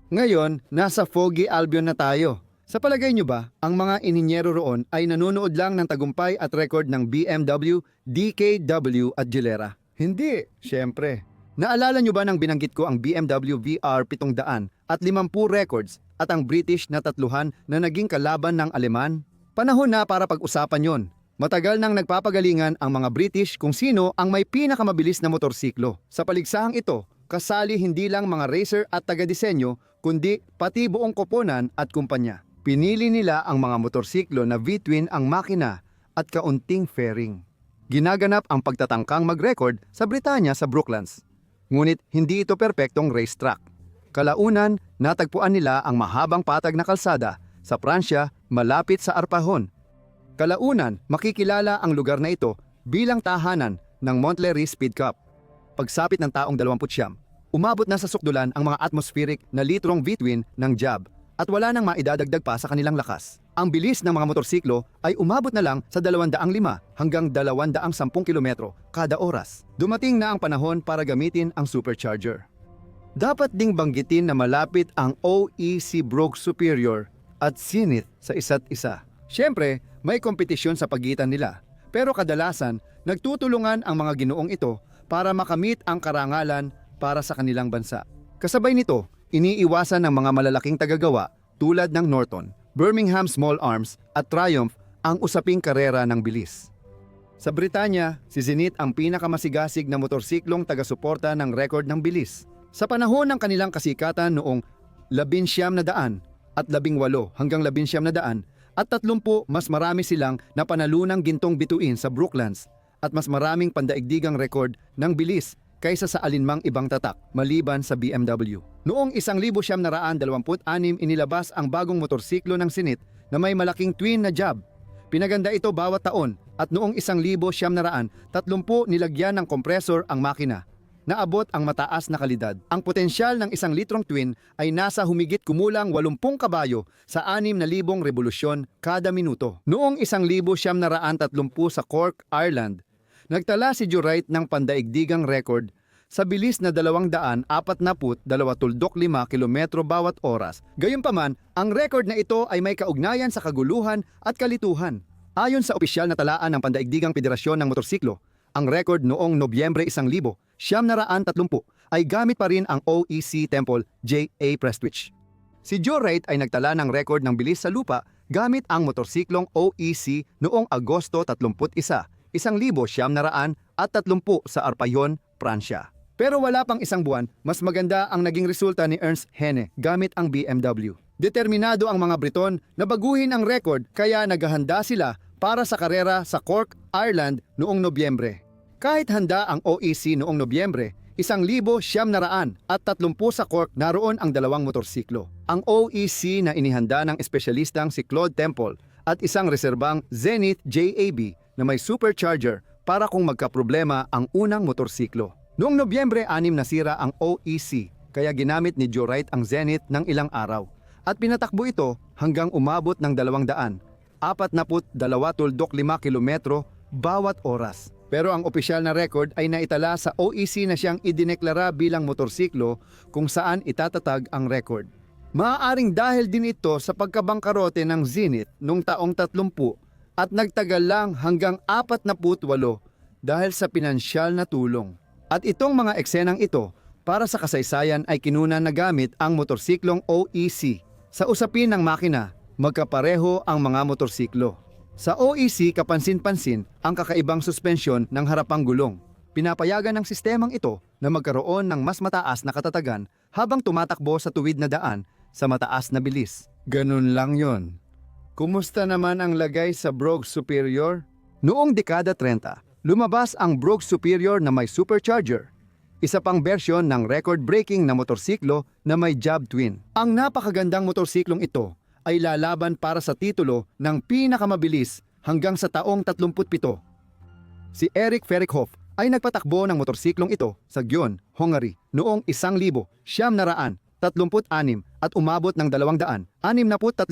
Ngayon, nasa Foggy Albion na tayo. Sa palagay nyo ba, ang mga inhinyero roon ay nanonood lang ng tagumpay at record ng BMW, DKW at Gilera? Hindi, syempre. Naalala nyo ba nang binanggit ko ang BMW VR 700 at 50 records at ang British na 3 na naging kalaban ng Aleman? Panahon na para pag-usapan yon. Matagal nang nagpapagalingan ang mga British kung sino ang may pinakamabilis na motorsiklo. Sa paligsahang ito, kasali hindi lang mga racer at taga-disenyo, kundi pati buong koponan at kumpanya. Pinili nila ang mga motorsiklo na V-twin ang makina at kaunting fairing. Ginaganap ang pagtatangkang mag-record sa Britanya sa Brooklands. Ngunit hindi ito perpektong racetrack. Kalaunan, natagpuan nila ang mahabang patag na kalsada sa Pransya malapit sa Arpajon. Kalaunan, makikilala ang lugar na ito bilang tahanan ng Montlhéry Speed Cup. Pagsapit ng taong 20, umabot na sa sukdulan ang mga atmospheric na litrong V-twin ng Jab at wala nang maidadagdag pa sa kanilang lakas. Ang bilis ng mga motorsiklo ay umabot na lang sa 205 hanggang 210 kilometro kada oras. Dumating na ang panahon para gamitin ang supercharger. Dapat ding banggitin na malapit ang OEC Brooks Superior at Zenith sa isa't isa. Siyempre, may kompetisyon sa pagitan nila, pero kadalasan nagtutulungan ang mga ginoong ito para makamit ang karangalan para sa kanilang bansa. Kasabay nito, iniiwasan ng mga malalaking tagagawa tulad ng Norton, Birmingham Small Arms at Triumph ang usaping karera ng bilis. Sa Britanya, si Zenith ang pinakamasigasig na motorsiklong taga-suporta ng rekord ng bilis. Sa panahon ng kanilang kasikatan noong 1900 at 18 hanggang 1900 at 30, mas marami silang napanalunang gintong bituin sa Brooklands at mas maraming pandaigdigang rekord ng bilis kaysa sa alinmang ibang tatak maliban sa BMW. Noong 1926 inilabas ang bagong motorsiklo ng Zenith na may malaking twin na job. Pinaganda ito bawat taon at noong 1930 nilagyan ng kompresor ang makina. Naabot ang mataas na kalidad. Ang potensyal ng 1 litrong twin ay nasa humigit kumulang 80 kabayo sa 6,000 revolusyon kada minuto. Noong 1930 sa Cork, Ireland, nagtala si Joe Wright ng pandaigdigang record sa bilis na 242.5 kilometro bawat oras. Gayunpaman, ang record na ito ay may kaugnayan sa kaguluhan at kalituhan. Ayon sa opisyal na talaan ng Pandaigdigang Federasyon ng Motorsiklo, ang record noong Nobyembre 1930 ay gamit pa rin ang OEC Temple J.A. Prestwich. Si Joe Wright ay nagtala ng record ng bilis sa lupa gamit ang motorsiklong OEC noong Agosto 31, 1930 sa Arpajon, Pransya. Pero wala pang isang buwan, mas maganda ang naging resulta ni Ernst Henne gamit ang BMW. Determinado ang mga Briton na baguhin ang record kaya naghahanda sila para sa karera sa Cork, Ireland noong Nobyembre. Kahit handa ang OEC noong Nobyembre, 1,930 sa Cork naroon ang dalawang motorsiklo. Ang OEC na inihanda ng espesyalistang si Claude Temple at isang reserbang Zenith JAB na may supercharger para kung magkaproblema ang unang motorsiklo. Noong Nobyembre 6 nasira ang OEC kaya ginamit ni Joe Wright ang Zenith ng ilang araw at pinatakbo ito hanggang umabot ng 242.5 kilometro bawat oras. Pero ang opisyal na record ay naitala sa OEC na siyang idineklara bilang motorsiklo kung saan itatatag ang record. Maaaring dahil din ito sa pagkabangkarote ng Zenith noong taong 30 at nagtagal lang hanggang 48 dahil sa pinansyal na tulong. At itong mga eksenang ito para sa kasaysayan ay kinunan na gamit ang motorsiklong OEC. Sa usapin ng makina, magkapareho ang mga motorsiklo. Sa OEC, kapansin-pansin ang kakaibang suspensyon ng harapang gulong. Pinapayagan ng sistemang ito na magkaroon ng mas mataas na katatagan habang tumatakbo sa tuwid na daan sa mataas na bilis. Ganun lang yon. Kumusta naman ang lagay sa Brooks Superior? Noong dekada 30, lumabas ang Brooks Superior na may supercharger. Isa pang bersyon ng record-breaking na motorsiklo na may job twin. Ang napakagandang motorsiklong ito ay lalaban para sa titulo ng pinakamabilis hanggang sa taong 37. Si Erik Ferichhoff ay nagpatakbo ng motorsiklong ito sa Gyon, Hungary noong 1936 at umabot ng 263.64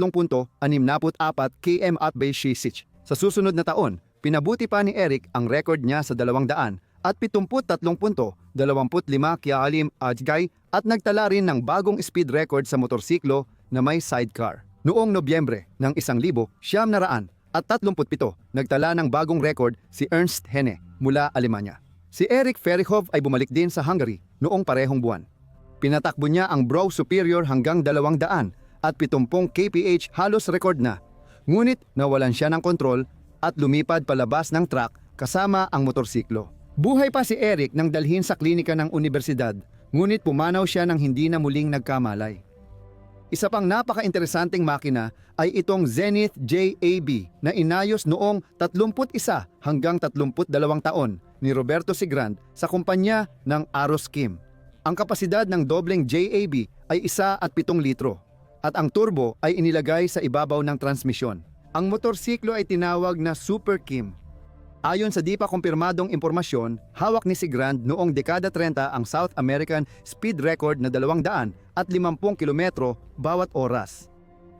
km at Beijing. Sa susunod na taon, pinabuti pa ni Erik ang record niya sa 273.25 km at nagtala rin ng bagong speed record sa motorsiklo na may sidecar. Noong Nobyembre ng 1937, nagtala ng bagong record si Ernst Henne mula Alemanya. Si Erik Ferichhoff ay bumalik din sa Hungary noong parehong buwan. Pinatakbo niya ang Brooks Superior hanggang 270 kph, halos record na. Ngunit nawalan siya ng kontrol at lumipad palabas ng truck kasama ang motorsiklo. Buhay pa si Erik nang dalhin sa klinika ng universidad, ngunit pumanaw siya nang hindi na muling nagkamalay. Isa pang napaka-interesanteng makina ay itong Zenith JAB na inayos noong 31 hanggang 32 taon ni Roberto Sigrand sa kumpanya ng Aroskim. Ang kapasidad ng dobleng JAB ay 1 at 7 litro at ang turbo ay inilagay sa ibabaw ng transmisyon. Ang motorsiklo ay tinawag na Super Kim. Ayon sa di pa kumpirmadong impormasyon, hawak ni Sigrand noong dekada 30 ang South American speed record na 250 kilometro bawat oras.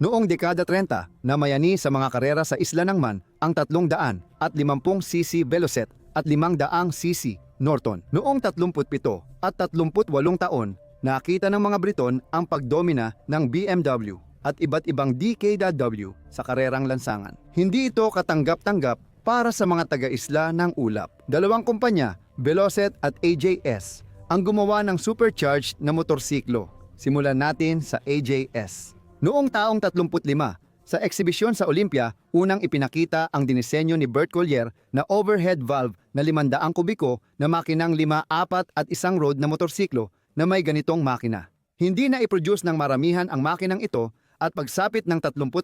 Noong dekada 30, namayani sa mga karera sa Isla ng Man ang 350cc Velocet at 500cc Norton. Noong 37 at 38 taon, Nakita ng mga Briton ang pagdomina ng BMW at iba't ibang DKW sa karerang lansangan. Hindi ito katanggap-tanggap para sa mga taga-isla ng ulap. Dalawang kumpanya, Velocet at AJS, ang gumawa ng supercharged na motorsiklo. Simulan natin sa AJS. Noong taong 35, sa eksibisyon sa Olympia, unang ipinakita ang dinisenyo ni Bert Collier na overhead valve na 500 kubiko na makinang 5, 4 at 1 road na motorsiklo na may ganitong makina. Hindi na i-produce ng maramihan ang makinang ito at pagsapit ng 38,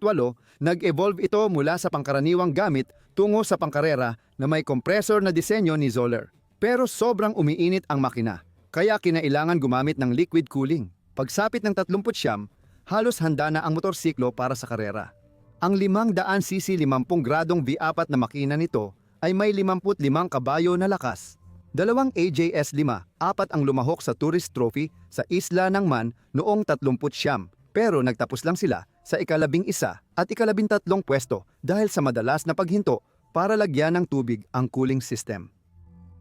nag-evolve ito mula sa pangkaraniwang gamit tungo sa pangkarera na may compressor na disenyo ni Zoller. Pero sobrang umiinit ang makina, kaya kinailangan gumamit ng liquid cooling. Pagsapit ng 39, halos handa na ang motorsiklo para sa karera. Ang 500cc 50 gradong V4 na makina nito ay may 55 kabayo na lakas. Dalawang AJS-5, 4 ang lumahok sa tourist trophy sa Isla ng Man noong 39, pero nagtapos lang sila sa ika-11 at ika-13 pwesto dahil sa madalas na paghinto para lagyan ng tubig ang cooling system.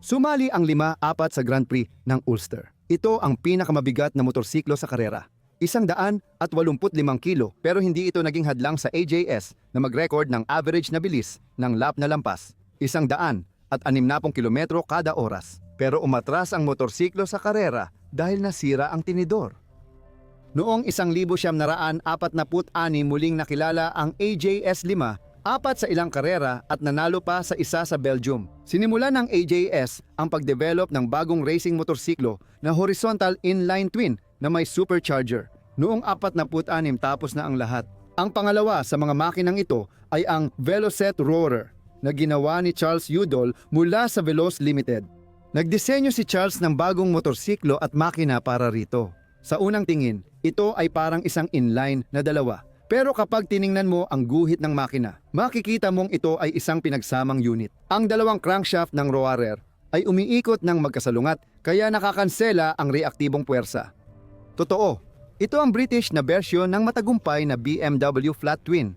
Sumali ang 5-4 sa Grand Prix ng Ulster. Ito ang pinakamabigat na motorsiklo sa karera. 185 kilo, pero hindi ito naging hadlang sa AJS na mag-record ng average na bilis ng lap na lampas, 160 kilometro kada oras. Pero umatras ang motorsiklo sa karera dahil nasira ang tinidor. Noong 1946 muling nakilala ang AJS-5, 4 sa ilang karera at nanalo pa sa isa sa Belgium. Sinimulan ng AJS ang pagdevelop ng bagong racing motorsiklo na horizontal inline twin na may supercharger. Noong 46 tapos na ang lahat. Ang pangalawa sa mga makinang ito ay ang Velocet Roarer na ginawa ni Charles Udall mula sa Veloz Limited. Nagdisenyo si Charles ng bagong motorsiklo at makina para rito. Sa unang tingin, ito ay parang isang inline na dalawa. Pero kapag tiningnan mo ang guhit ng makina, makikita mong ito ay isang pinagsamang unit. Ang dalawang crankshaft ng Roarer ay umiikot ng magkasalungat kaya nakakansela ang reaktibong puwersa. Totoo, ito ang British na bersyon ng matagumpay na BMW flat twin.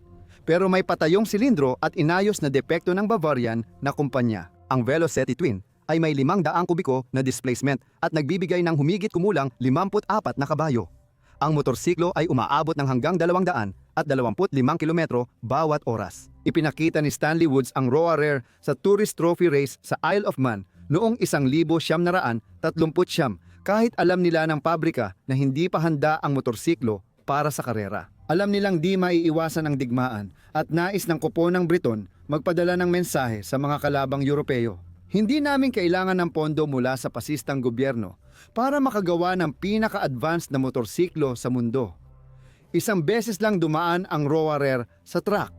Pero may patayong silindro at inayos na depekto ng Bavarian na kumpanya. Ang Velocity Twin ay may 500 kubiko na displacement at nagbibigay ng humigit kumulang 54 na kabayo. Ang motorsiklo ay umaabot ng hanggang 200 at 25 kilometro bawat oras. Ipinakita ni Stanley Woods ang Roarer sa Tourist Trophy Race sa Isle of Man noong 1939 kahit alam nila ng pabrika na hindi pa handa ang motorsiklo para sa karera. Alam nilang di maiiwasan ang digmaan at nais ng kupo ng Briton magpadala ng mensahe sa mga kalabang Europeo. Hindi namin kailangan ng pondo mula sa pasistang gobyerno para makagawa ng pinaka-advanced na motorsiklo sa mundo. Isang beses lang dumaan ang Roarer sa track.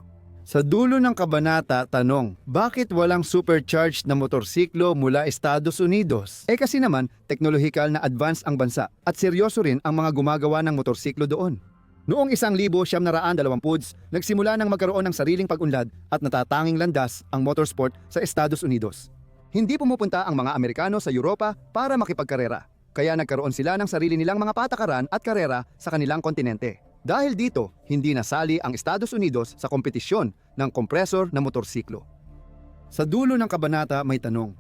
Sa dulo ng kabanata, tanong, bakit walang supercharged na motorsiklo mula Estados Unidos? Kasi naman, teknolohikal na advance ang bansa at seryoso rin ang mga gumagawa ng motorsiklo doon. Noong 1920, nagsimula nang magkaroon ng sariling pag-unlad at natatanging landas ang motorsport sa Estados Unidos. Hindi pumupunta ang mga Amerikano sa Europa para makipagkarera, kaya nagkaroon sila ng sarili nilang mga patakaran at karera sa kanilang kontinente. Dahil dito, hindi nasali ang Estados Unidos sa kompetisyon ng kompresor na motorsiklo. Sa dulo ng kabanata may tanong,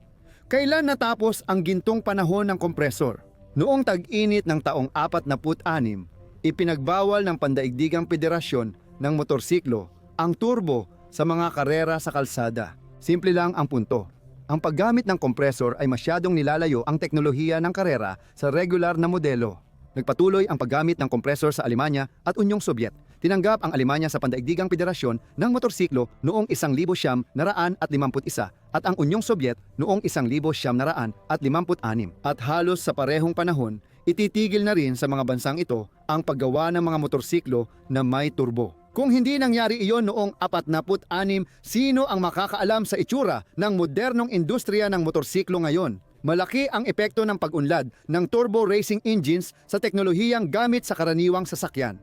kailan natapos ang gintong panahon ng kompresor? Noong tag-init ng taong 46, ipinagbawal ng Pandaigdigang Federasyon ng Motorsiklo ang turbo sa mga karera sa kalsada. Simple lang ang punto. Ang paggamit ng kompresor ay masyadong nilalayo ang teknolohiya ng karera sa regular na modelo. Nagpatuloy ang paggamit ng kompresor sa Alemanya at Unyong Sobyet. Tinanggap ang Alemanya sa Pandaigdigang Federasyon ng Motorsiklo noong 1951 at ang Unyong Sobyet noong 1956. At halos sa parehong panahon, ititigil na rin sa mga bansang ito ang paggawa ng mga motorsiklo na may turbo. Kung hindi nangyari iyon noong 46, sino ang makakaalam sa itsura ng modernong industriya ng motorsiklo ngayon? Malaki ang epekto ng pag-unlad ng turbo racing engines sa teknolohiyang gamit sa karaniwang sasakyan.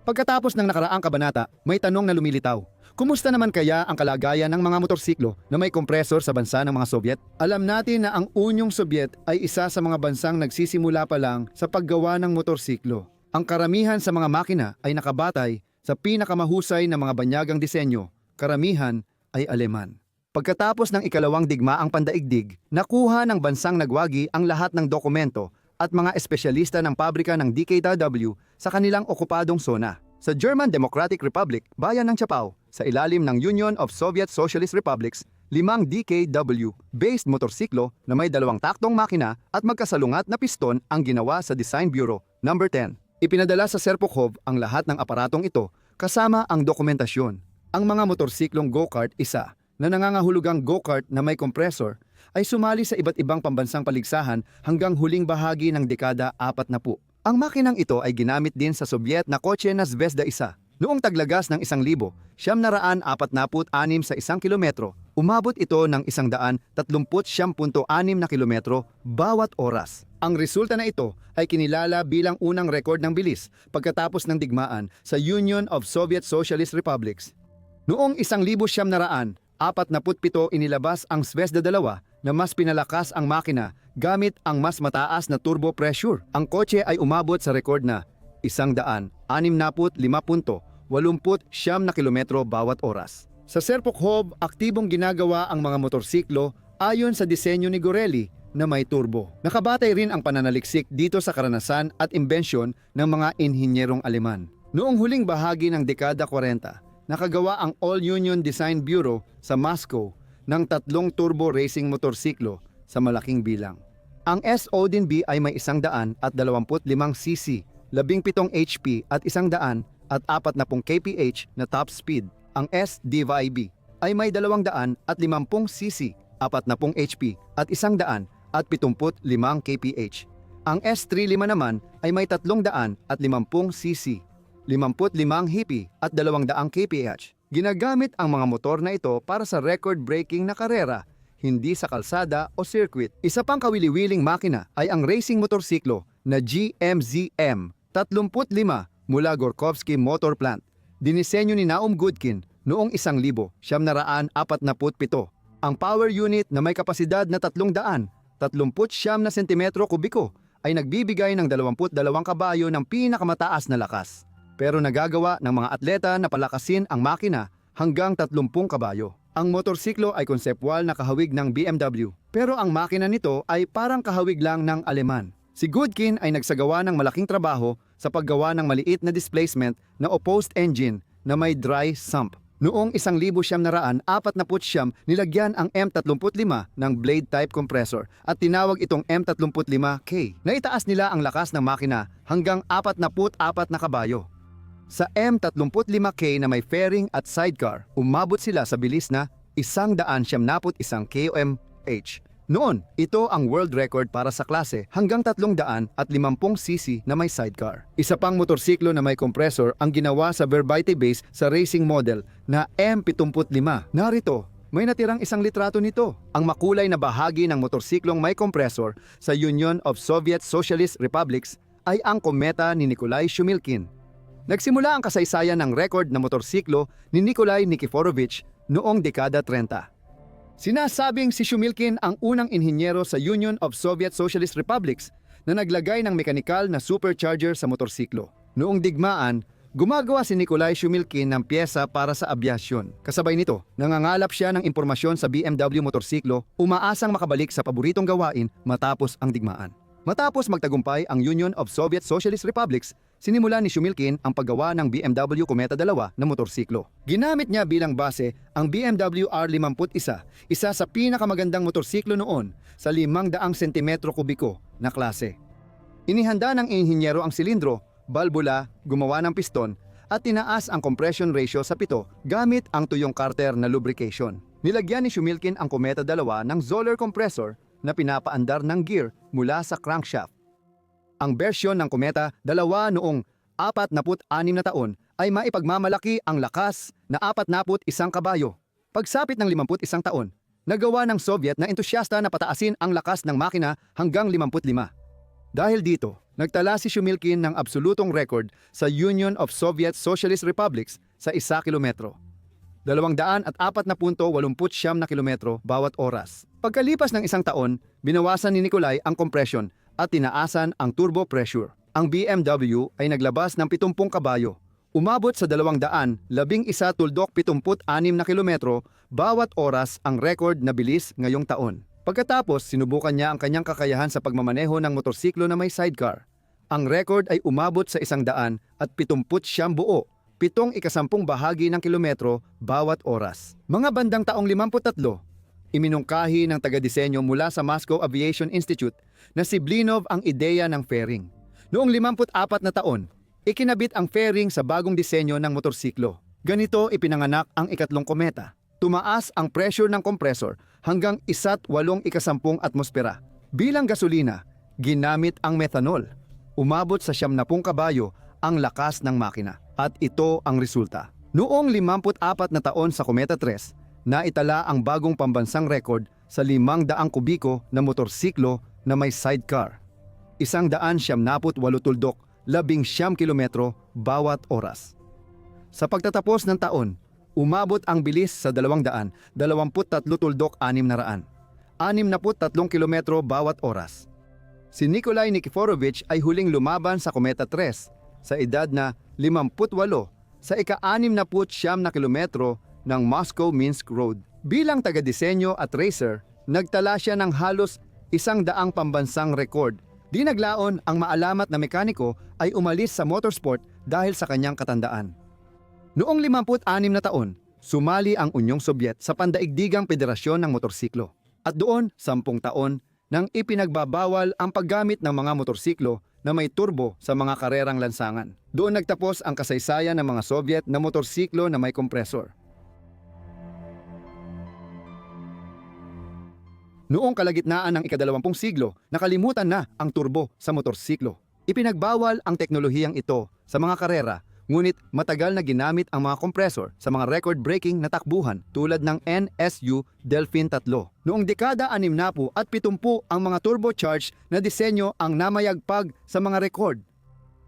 Pagkatapos ng nakaraang kabanata, may tanong na lumilitaw. Kumusta naman kaya ang kalagayan ng mga motorsiklo na may kompresor sa bansa ng mga Sobyet? Alam natin na ang Unyong Sobyet ay isa sa mga bansang nagsisimula pa lang sa paggawa ng motorsiklo. Ang karamihan sa mga makina ay nakabatay sa pinakamahusay na mga banyagang disenyo. Karamihan ay Aleman. Pagkatapos ng ikalawang digmaang pandaigdig, nakuha ng bansang nagwagi ang lahat ng dokumento at mga espesyalista ng pabrika ng DKW sa kanilang okupadong zona. Sa German Democratic Republic, bayan ng Chapao, sa ilalim ng Union of Soviet Socialist Republics, 5 DKW-based motorsiklo na may 2 taktong makina at magkasalungat na piston ang ginawa sa Design Bureau No. 10. Ipinadala sa Serpukhov ang lahat ng aparatong ito kasama ang dokumentasyon. Ang mga motorsiklong go-kart isa na nangangahulugang go-kart na may kompresor ay sumali sa iba't ibang pambansang paligsahan hanggang huling bahagi ng dekada 40. Ang makinang ito ay ginamit din sa Soviet na kotse na Zvezda 1. Noong taglagas ng 1,000, 746 sa 1 kilometro, umabot ito ng 139.6 na kilometro bawat oras. Ang resulta na ito ay kinilala bilang unang rekord ng bilis pagkatapos ng digmaan sa Union of Soviet Socialist Republics. Noong 1947, 47 inilabas ang Zvezda 2 na mas pinalakas ang makina gamit ang mas mataas na turbo pressure. Ang kotse ay umabot sa record na 165.89 na kilometro bawat oras. Sa Serpukhov, aktibong ginagawa ang mga motorsiklo ayon sa disenyo ni Goreli na may turbo. Nakabatay rin ang pananaliksik dito sa karanasan at imbensyon ng mga inhinyerong Aleman. Noong huling bahagi ng dekada 40, nakagawa ang All-Union Design Bureau sa Moscow ng 3 turbo racing motorsiklo sa malaking bilang. Ang S-Odin B ay may 125cc, 17 HP at 140 kph na top speed. Ang S-Diva-IB ay may 250cc, 40 HP at 175 kph. Ang S-35 naman ay may 350cc, 55 hippie at 200 kph. Ginagamit ang mga motor na ito para sa record-breaking na karera, hindi sa kalsada o circuit. Isa pang kawili-wiling makina ay ang racing motorsiklo na GMZM 35 mula Gorkovsky Motor Plant. Dinisenyo ni Naum Gudkin noong 1947. Ang power unit na may kapasidad na 339 na sentimetro kubiko ay nagbibigay ng 22 kabayo ng pinakamataas na lakas. Pero nagagawa ng mga atleta na palakasin ang makina hanggang 30 kabayo. Ang motorsiklo ay konseptual na kahawig ng BMW, pero ang makina nito ay parang kahawig lang ng Aleman. Si Gudkin ay nagsagawa ng malaking trabaho sa paggawa ng maliit na displacement na opposed engine na may dry sump. Noong 1949, nilagyan ang M35 ng blade-type compressor at tinawag itong M35K. Naitaas nila ang lakas ng makina hanggang 44 na kabayo. Sa M35K na may fairing at sidecar, umabot sila sa bilis na 171 km/h. Noon, ito ang world record para sa klase hanggang 350cc na may sidecar. Isa pang motorsiklo na may kompresor ang ginawa sa Verbite base sa racing model na M75. Narito, may natirang isang litrato nito. Ang makulay na bahagi ng motorsiklong may kompresor sa Union of Soviet Socialist Republics ay ang kometa ni Nikolai Shumilkin. Nagsimula ang kasaysayan ng record na motorsiklo ni Nikolai Nikiforovich noong dekada 30. Sinasabing si Shumilkin ang unang inhinyero sa Union of Soviet Socialist Republics na naglagay ng mekanikal na supercharger sa motorsiklo. Noong digmaan, gumagawa si Nikolai Shumilkin ng pyesa para sa abyasyon. Kasabay nito, nangangalap siya ng impormasyon sa BMW motorsiklo, umaasang makabalik sa paboritong gawain matapos ang digmaan. Matapos magtagumpay ang Union of Soviet Socialist Republics, sinimulan ni Shumilkin ang paggawa ng BMW Kometa 2 na motorsiklo. Ginamit niya bilang base ang BMW R51, isa sa pinakamagandang motorsiklo noon sa 500 sentimetro kubiko na klase. Inihanda ng inhinyero ang silindro, balbula, gumawa ng piston, at tinaas ang compression ratio sa 7 gamit ang tuyong Carter na lubrication. Nilagyan ni Shumilkin ang Kometa 2 ng Zoller compressor na pinapaandar ng gear mula sa crankshaft. Ang bersyon ng Kometa 2 noong 46 na taon ay maipagmamalaki ang lakas na 41 kabayo. Pagsapit ng 51 taon, nagawa ng Soviet na entusyasta na pataasin ang lakas ng makina hanggang 55. Dahil dito, nagtala si Shumilkin ng absolutong record sa Union of Soviet Socialist Republics sa 1 kilometro. 240.89 na kilometro bawat oras. Pagkalipas ng 1 taon, binawasan ni Nikolai ang compression at tinaasan ang turbo pressure. Ang BMW ay naglabas ng 70 kabayo. Umabot sa 211.76 na kilometro bawat oras ang record na bilis ngayong taon. Pagkatapos, sinubukan niya ang kanyang kakayahan sa pagmamaneho ng motorsiklo na may sidecar. Ang record ay umabot sa 179 buo, 7/10 bahagi ng kilometro bawat oras. Mga bandang taong 53, iminungkahi ng taga-disenyo mula sa Moscow Aviation Institute na si Blinov ang ideya ng fairing. Noong 54 na taon, ikinabit ang fairing sa bagong disenyo ng motorsiklo. Ganito ipinanganak ang ikatlong kometa. Tumaas ang pressure ng kompresor hanggang 1.8 atmosfera. Bilang gasolina, ginamit ang methanol. Umabot sa 70 kabayo ang lakas ng makina. At ito ang resulta. Noong 54 na taon sa Kometa 3, naitala ang bagong pambansang record sa 500 kubiko na motorsiklo na may sidecar. 178 tuldok, 11 kilometro bawat oras. Sa pagtatapos ng taon, umabot ang bilis sa 223 tuldok 600, 63 kilometro bawat oras. Si Nikolai Nikiforovich ay huling lumaban sa Kometa 3 sa edad na 58 sa ika-69 na kilometro ng Moscow-Minsk Road. Bilang taga-disenyo at racer, nagtala siya ng halos 100 pambansang record. Di naglaon ang maalamat na mekaniko ay umalis sa motorsport dahil sa kanyang katandaan. Noong 56 na taon, sumali ang Unyong Sobyet sa Pandaigdigang Federasyon ng Motorsiklo. At doon, 10 taon, nang ipinagbabawal ang paggamit ng mga motorsiklo na may turbo sa mga karerang lansangan. Doon nagtapos ang kasaysayan ng mga Soviet na motorsiklo na may kompresor. Noong kalagitnaan ng ika-20 siglo, nakalimutan na ang turbo sa motorsiklo. Ipinagbawal ang teknolohiyang ito sa mga karera, ngunit matagal na ginamit ang mga kompresor sa mga record-breaking na takbuhan tulad ng NSU Delfin 3. Noong dekada 60 at 70 ang mga turbocharged na disenyo ang namayagpag sa mga record.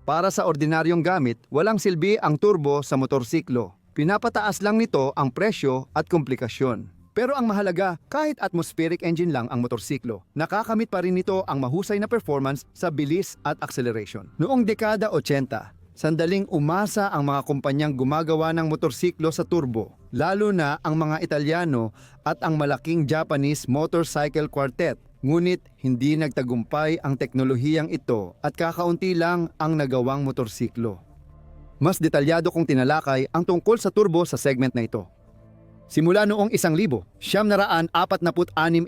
Para sa ordinaryong gamit, walang silbi ang turbo sa motorsiklo. Pinapataas lang nito ang presyo at komplikasyon. Pero ang mahalaga, kahit atmospheric engine lang ang motorsiklo, nakakamit pa rin nito ang mahusay na performance sa bilis at acceleration. Noong dekada 80, sandaling umasa ang mga kumpanyang gumagawa ng motorsiklo sa turbo, lalo na ang mga Italyano at ang malaking Japanese motorcycle quartet. Ngunit hindi nagtagumpay ang teknolohiyang ito at kakaunti lang ang nagawang motorsiklo. Mas detalyado kong tinalakay ang tungkol sa turbo sa segment na ito. Simula noong 1946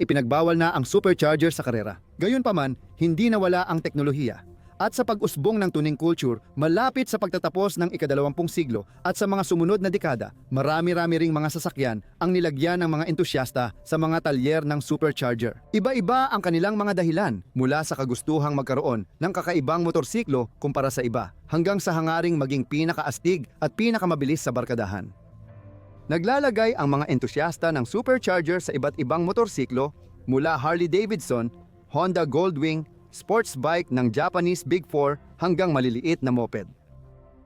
ipinagbawal na ang supercharger sa karera. Gayunpaman, hindi nawala ang teknolohiya. At sa pag-usbong ng tuning culture, malapit sa pagtatapos ng ika-20 siglo at sa mga sumunod na dekada, marami-rami ring mga sasakyan ang nilagyan ng mga entusyasta sa mga talyer ng supercharger. Iba-iba ang kanilang mga dahilan, mula sa kagustuhang magkaroon ng kakaibang motorsiklo kumpara sa iba, hanggang sa hangaring maging pinakaastig at pinakamabilis sa barkadahan. Naglalagay ang mga entusyasta ng supercharger sa iba't ibang motorsiklo mula Harley-Davidson, Honda Goldwing, sports bike ng Japanese Big Four hanggang maliliit na moped.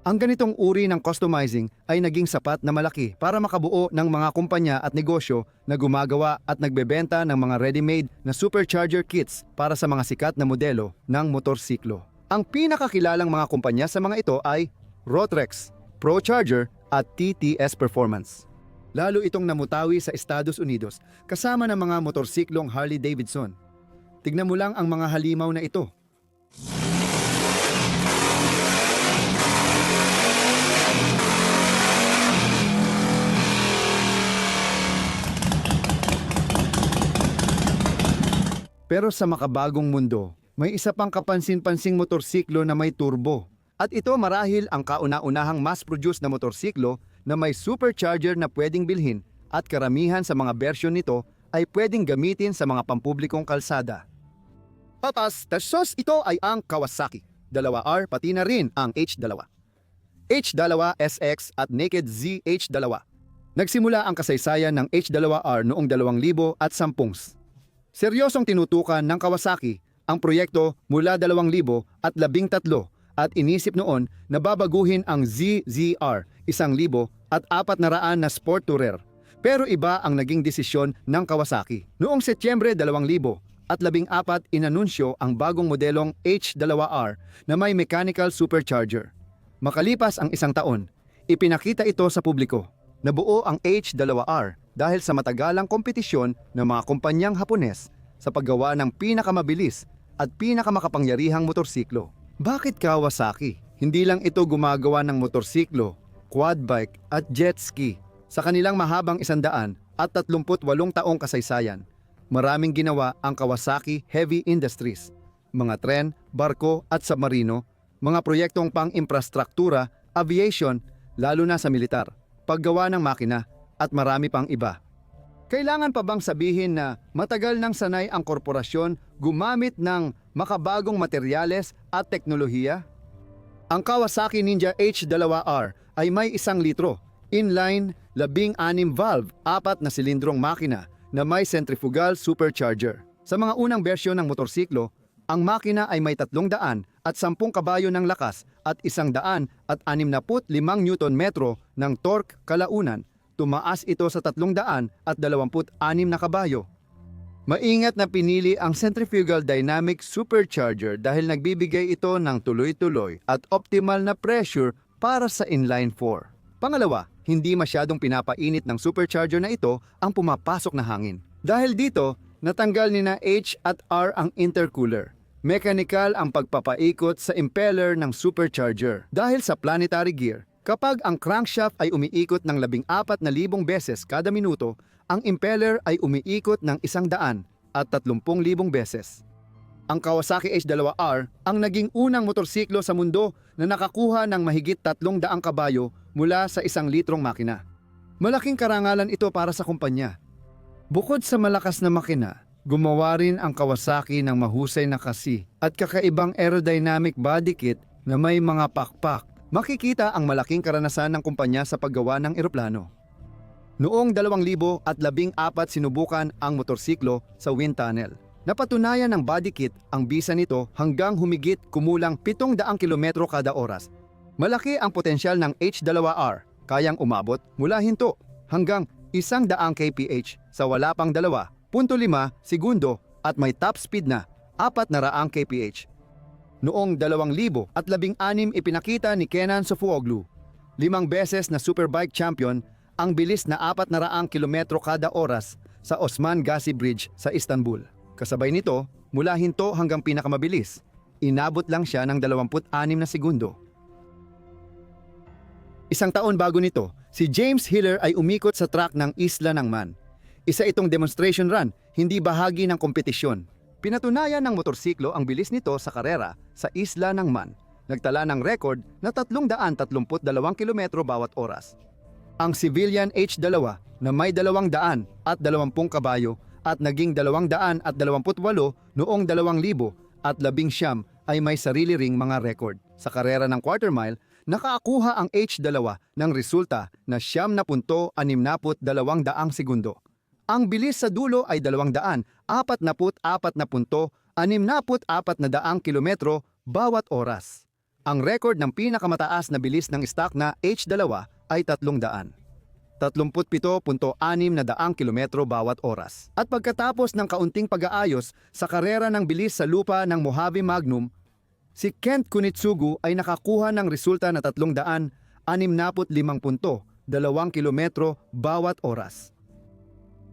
Ang ganitong uri ng customizing ay naging sapat na malaki para makabuo ng mga kumpanya at negosyo na gumagawa at nagbebenta ng mga ready-made na supercharger kits para sa mga sikat na modelo ng motorsiklo. Ang pinakakilalang mga kumpanya sa mga ito ay Rotrex, ProCharger at TTS Performance. Lalo itong namutawi sa Estados Unidos kasama ng mga motorsiklong Harley-Davidson. Tignan mo lang ang mga halimaw na ito. Pero sa makabagong mundo, may isa pang kapansin-pansing motorsiklo na may turbo. At ito marahil ang kauna-unahang mass-produced na motorsiklo na may supercharger na pwedeng bilhin at karamihan sa mga bersyon nito ay pwedeng gamitin sa mga pampublikong kalsada. Patas, tasos ito ay ang Kawasaki 2R pati na rin ang H2. H2SX at Naked Z H2. Nagsimula ang kasaysayan ng H2R noong 2010. Seryosong tinutukan ng Kawasaki ang proyekto mula 2013 at inisip noon na babaguhin ang ZZR 1,000 at 400 na sport tourer. Pero iba ang naging desisyon ng Kawasaki. Noong Setyembre 2014, inanunsyo ang bagong modelong H2R na may mechanical supercharger. Makalipas ang 1 taon, ipinakita ito sa publiko. Nabuo ang H2R dahil sa matagalang kompetisyon ng mga kumpanyang Hapones sa paggawa ng pinakamabilis at pinakamakapangyarihang motorsiklo. Bakit Kawasaki? Hindi lang ito gumagawa ng motorsiklo, quad bike at jet ski. Sa kanilang mahabang 138 taong kasaysayan, maraming ginawa ang Kawasaki Heavy Industries, mga tren, barko at submarino, mga proyektong pang-infrastruktura, aviation, lalo na sa militar, paggawa ng makina, at marami pang iba. Kailangan pa bang sabihin na matagal nang sanay ang korporasyon gumamit ng makabagong materyales at teknolohiya? Ang Kawasaki Ninja H2R ay may 1 litro, inline, 16 valve, 4 na silindrong makina na may centrifugal supercharger. Sa mga unang bersyon ng motorsiklo, ang makina ay may 300 at 10 kabayo ng lakas at 165 Nm ng torque kalaunan. Tumaas ito sa 326 na kabayo. Maingat na pinili ang centrifugal dynamic supercharger dahil nagbibigay ito ng tuloy-tuloy at optimal na pressure para sa inline 4. Pangalawa, hindi masyadong pinapainit ng supercharger na ito ang pumapasok na hangin. Dahil dito, natanggal ni na H at R ang intercooler. Mechanical ang pagpapaikot sa impeller ng supercharger. Dahil sa planetary gear, kapag ang crankshaft ay umiikot ng 14,000 beses kada minuto, ang impeller ay umiikot ng 130,000 beses. Ang Kawasaki H2R ang naging unang motorsiklo sa mundo na nakakuha ng mahigit 300 kabayo mula sa 1 litrong makina. Malaking karangalan ito para sa kumpanya. Bukod sa malakas na makina, gumawa rin ang Kawasaki ng mahusay na kasi at kakaibang aerodynamic body kit na may mga pakpak. Makikita ang malaking karanasan ng kumpanya sa paggawa ng eroplano. Noong 2014 sinubukan ang motorsiklo sa wind tunnel. Napatunayan ng body kit ang bisa nito hanggang humigit kumulang 700 km kada oras. Malaki ang potensyal ng H2R, kayang umabot mula hinto hanggang 100 kph sa wala pang 2.5 segundo at may top speed na 400 kph. Noong 2016 ipinakita ni Kenan Sofuoglu, 5 beses na Superbike champion, ang bilis na 400 km kada oras sa Osman Gazi Bridge sa Istanbul. Kasabay nito, mula hinto hanggang pinakamabilis, inabot lang siya ng 26 na segundo. Isang taon bago nito, si James Hiller ay umikot sa track ng Isla ng Man. Isa itong demonstration run, hindi bahagi ng kompetisyon. Pinatunayan ng motorsiklo ang bilis nito sa karera sa Isla ng Man. Nagtala ng record na 332 km bawat oras. Ang civilian H2 na may 220 kabayo at naging 228 noong 2019 ay may sarili ring mga record. Sa karera ng quarter mile, nakaakuha ang H2 ng resulta na 60.62 segundo. Ang bilis sa dulo ay 244.64 kilometro bawat oras. Ang record ng pinakamataas na bilis ng stock na H2 ay 300. 37.6 kilometro bawat oras. At pagkatapos ng kaunting pag-aayos sa karera ng bilis sa lupa ng Mojave Magnum, si Kent Kunitsugu ay nakakuha ng resulta na 365.2 kilometro bawat oras.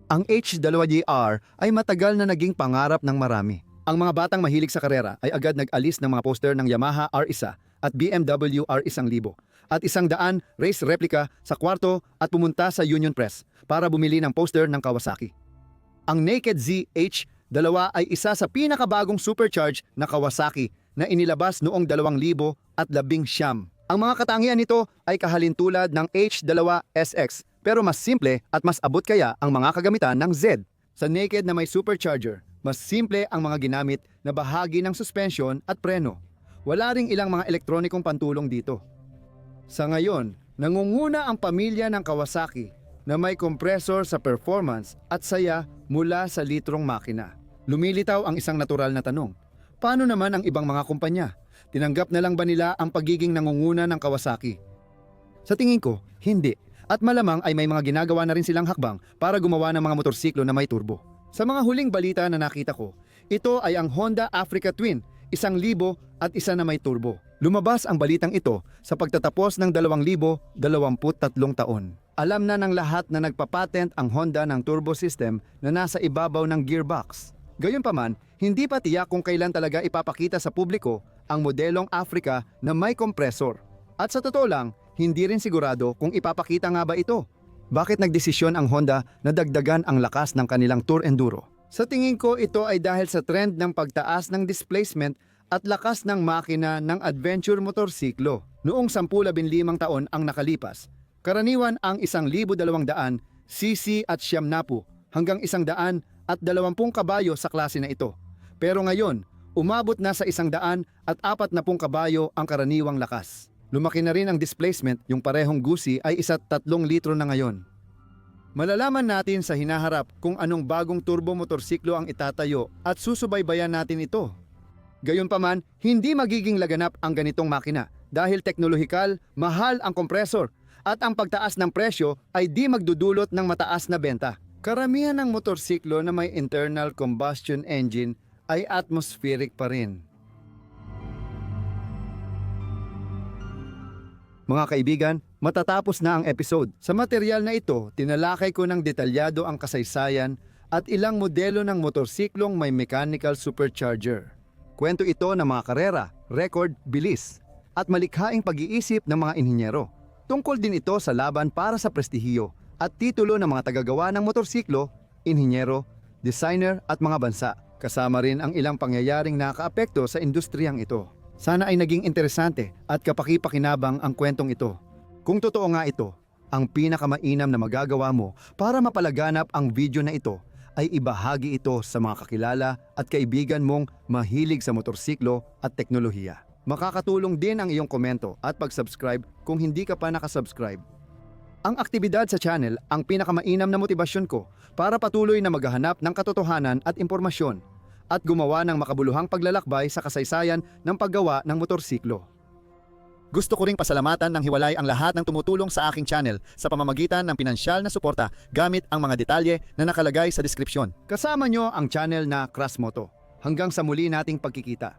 Ang H2GR ay matagal na naging pangarap ng marami. Ang mga batang mahilig sa karera ay agad nag-alis ng mga poster ng Yamaha R1 at BMW R1000 at 100 race replica sa kwarto at pumunta sa Union Press para bumili ng poster ng Kawasaki. Ang Naked Z H2 ay isa sa pinakabagong supercharged na Kawasaki na inilabas noong 2019. Ang mga katangian nito ay kahalintulad ng H2SX pero mas simple at mas abot kaya ang mga kagamitan ng Z. Sa Naked na may supercharger, mas simple ang mga ginamit na bahagi ng suspension at preno. Wala ring ilang mga elektronikong pantulong dito. Sa ngayon, nangunguna ang pamilya ng Kawasaki na may kompresor sa performance at saya mula sa litrong makina. Lumilitaw ang isang natural na tanong. Paano naman ang ibang mga kumpanya? Tinanggap na lang ba nila ang pagiging nangunguna ng Kawasaki? Sa tingin ko, hindi. At malamang ay may mga ginagawa na rin silang hakbang para gumawa ng mga motorsiklo na may turbo. Sa mga huling balita na nakita ko, ito ay ang Honda Africa Twin, 1,000 at isa na may turbo. Lumabas ang balitang ito sa pagtatapos ng 2023 taon. Alam na ng lahat na nagpapatent ang Honda ng turbo system na nasa ibabaw ng gearbox. Gayunpaman, hindi pa tiyak kung kailan talaga ipapakita sa publiko ang modelong Africa na may kompresor. At sa totoo lang, hindi rin sigurado kung ipapakita nga ba ito. Bakit nagdesisyon ang Honda na dagdagan ang lakas ng kanilang Tour Enduro? Sa tingin ko ito ay dahil sa trend ng pagtaas ng displacement at lakas ng makina ng adventure motorsiklo. Noong 10-15 taon ang nakalipas, karaniwan ang 1,200 cc at 90 hanggang 120 kabayo sa klase na ito. Pero ngayon, umabot na sa 140 kabayo ang karaniwang lakas. Lumaki na rin ang displacement, yung parehong gusi ay 3 litro na ngayon. Malalaman natin sa hinaharap kung anong bagong turbo motorsiklo ang itatayo at susubaybayan natin ito. Gayunpaman, hindi magiging laganap ang ganitong makina dahil teknolohikal, mahal ang kompresor at ang pagtaas ng presyo ay di magdudulot ng mataas na benta. Karamihan ng motorsiklo na may internal combustion engine ay atmospheric pa rin. Mga kaibigan, matatapos na ang episode. Sa material na ito, tinalakay ko ng detalyado ang kasaysayan at ilang modelo ng motorsiklong may mechanical supercharger. Kwento ito ng mga karera, record, bilis, at malikhaing pag-iisip ng mga inhinyero. Tungkol din ito sa laban para sa prestihiyo at titulo ng mga tagagawa ng motorsiklo, inhinyero, designer at mga bansa. Kasama rin ang ilang pangyayaring nakakaapekto sa industriyang ito. Sana ay naging interesante at kapaki-pakinabang ang kwentong ito. Kung totoo nga ito, ang pinakamainam na magagawa mo para mapalaganap ang video na ito ay ibahagi ito sa mga kakilala at kaibigan mong mahilig sa motorsiklo at teknolohiya. Makakatulong din ang iyong komento at pag-subscribe kung hindi ka pa nakasubscribe. Ang aktibidad sa channel ang pinakamainam na motibasyon ko para patuloy na maghahanap ng katotohanan at impormasyon at gumawa ng makabuluhang paglalakbay sa kasaysayan ng paggawa ng motorsiklo. Gusto ko ring pasalamatan ng hiwalay ang lahat ng tumutulong sa aking channel sa pamamagitan ng pinansyal na suporta gamit ang mga detalye na nakalagay sa deskripsyon. Kasama nyo ang channel na Crasmoto. Hanggang sa muli nating pagkikita.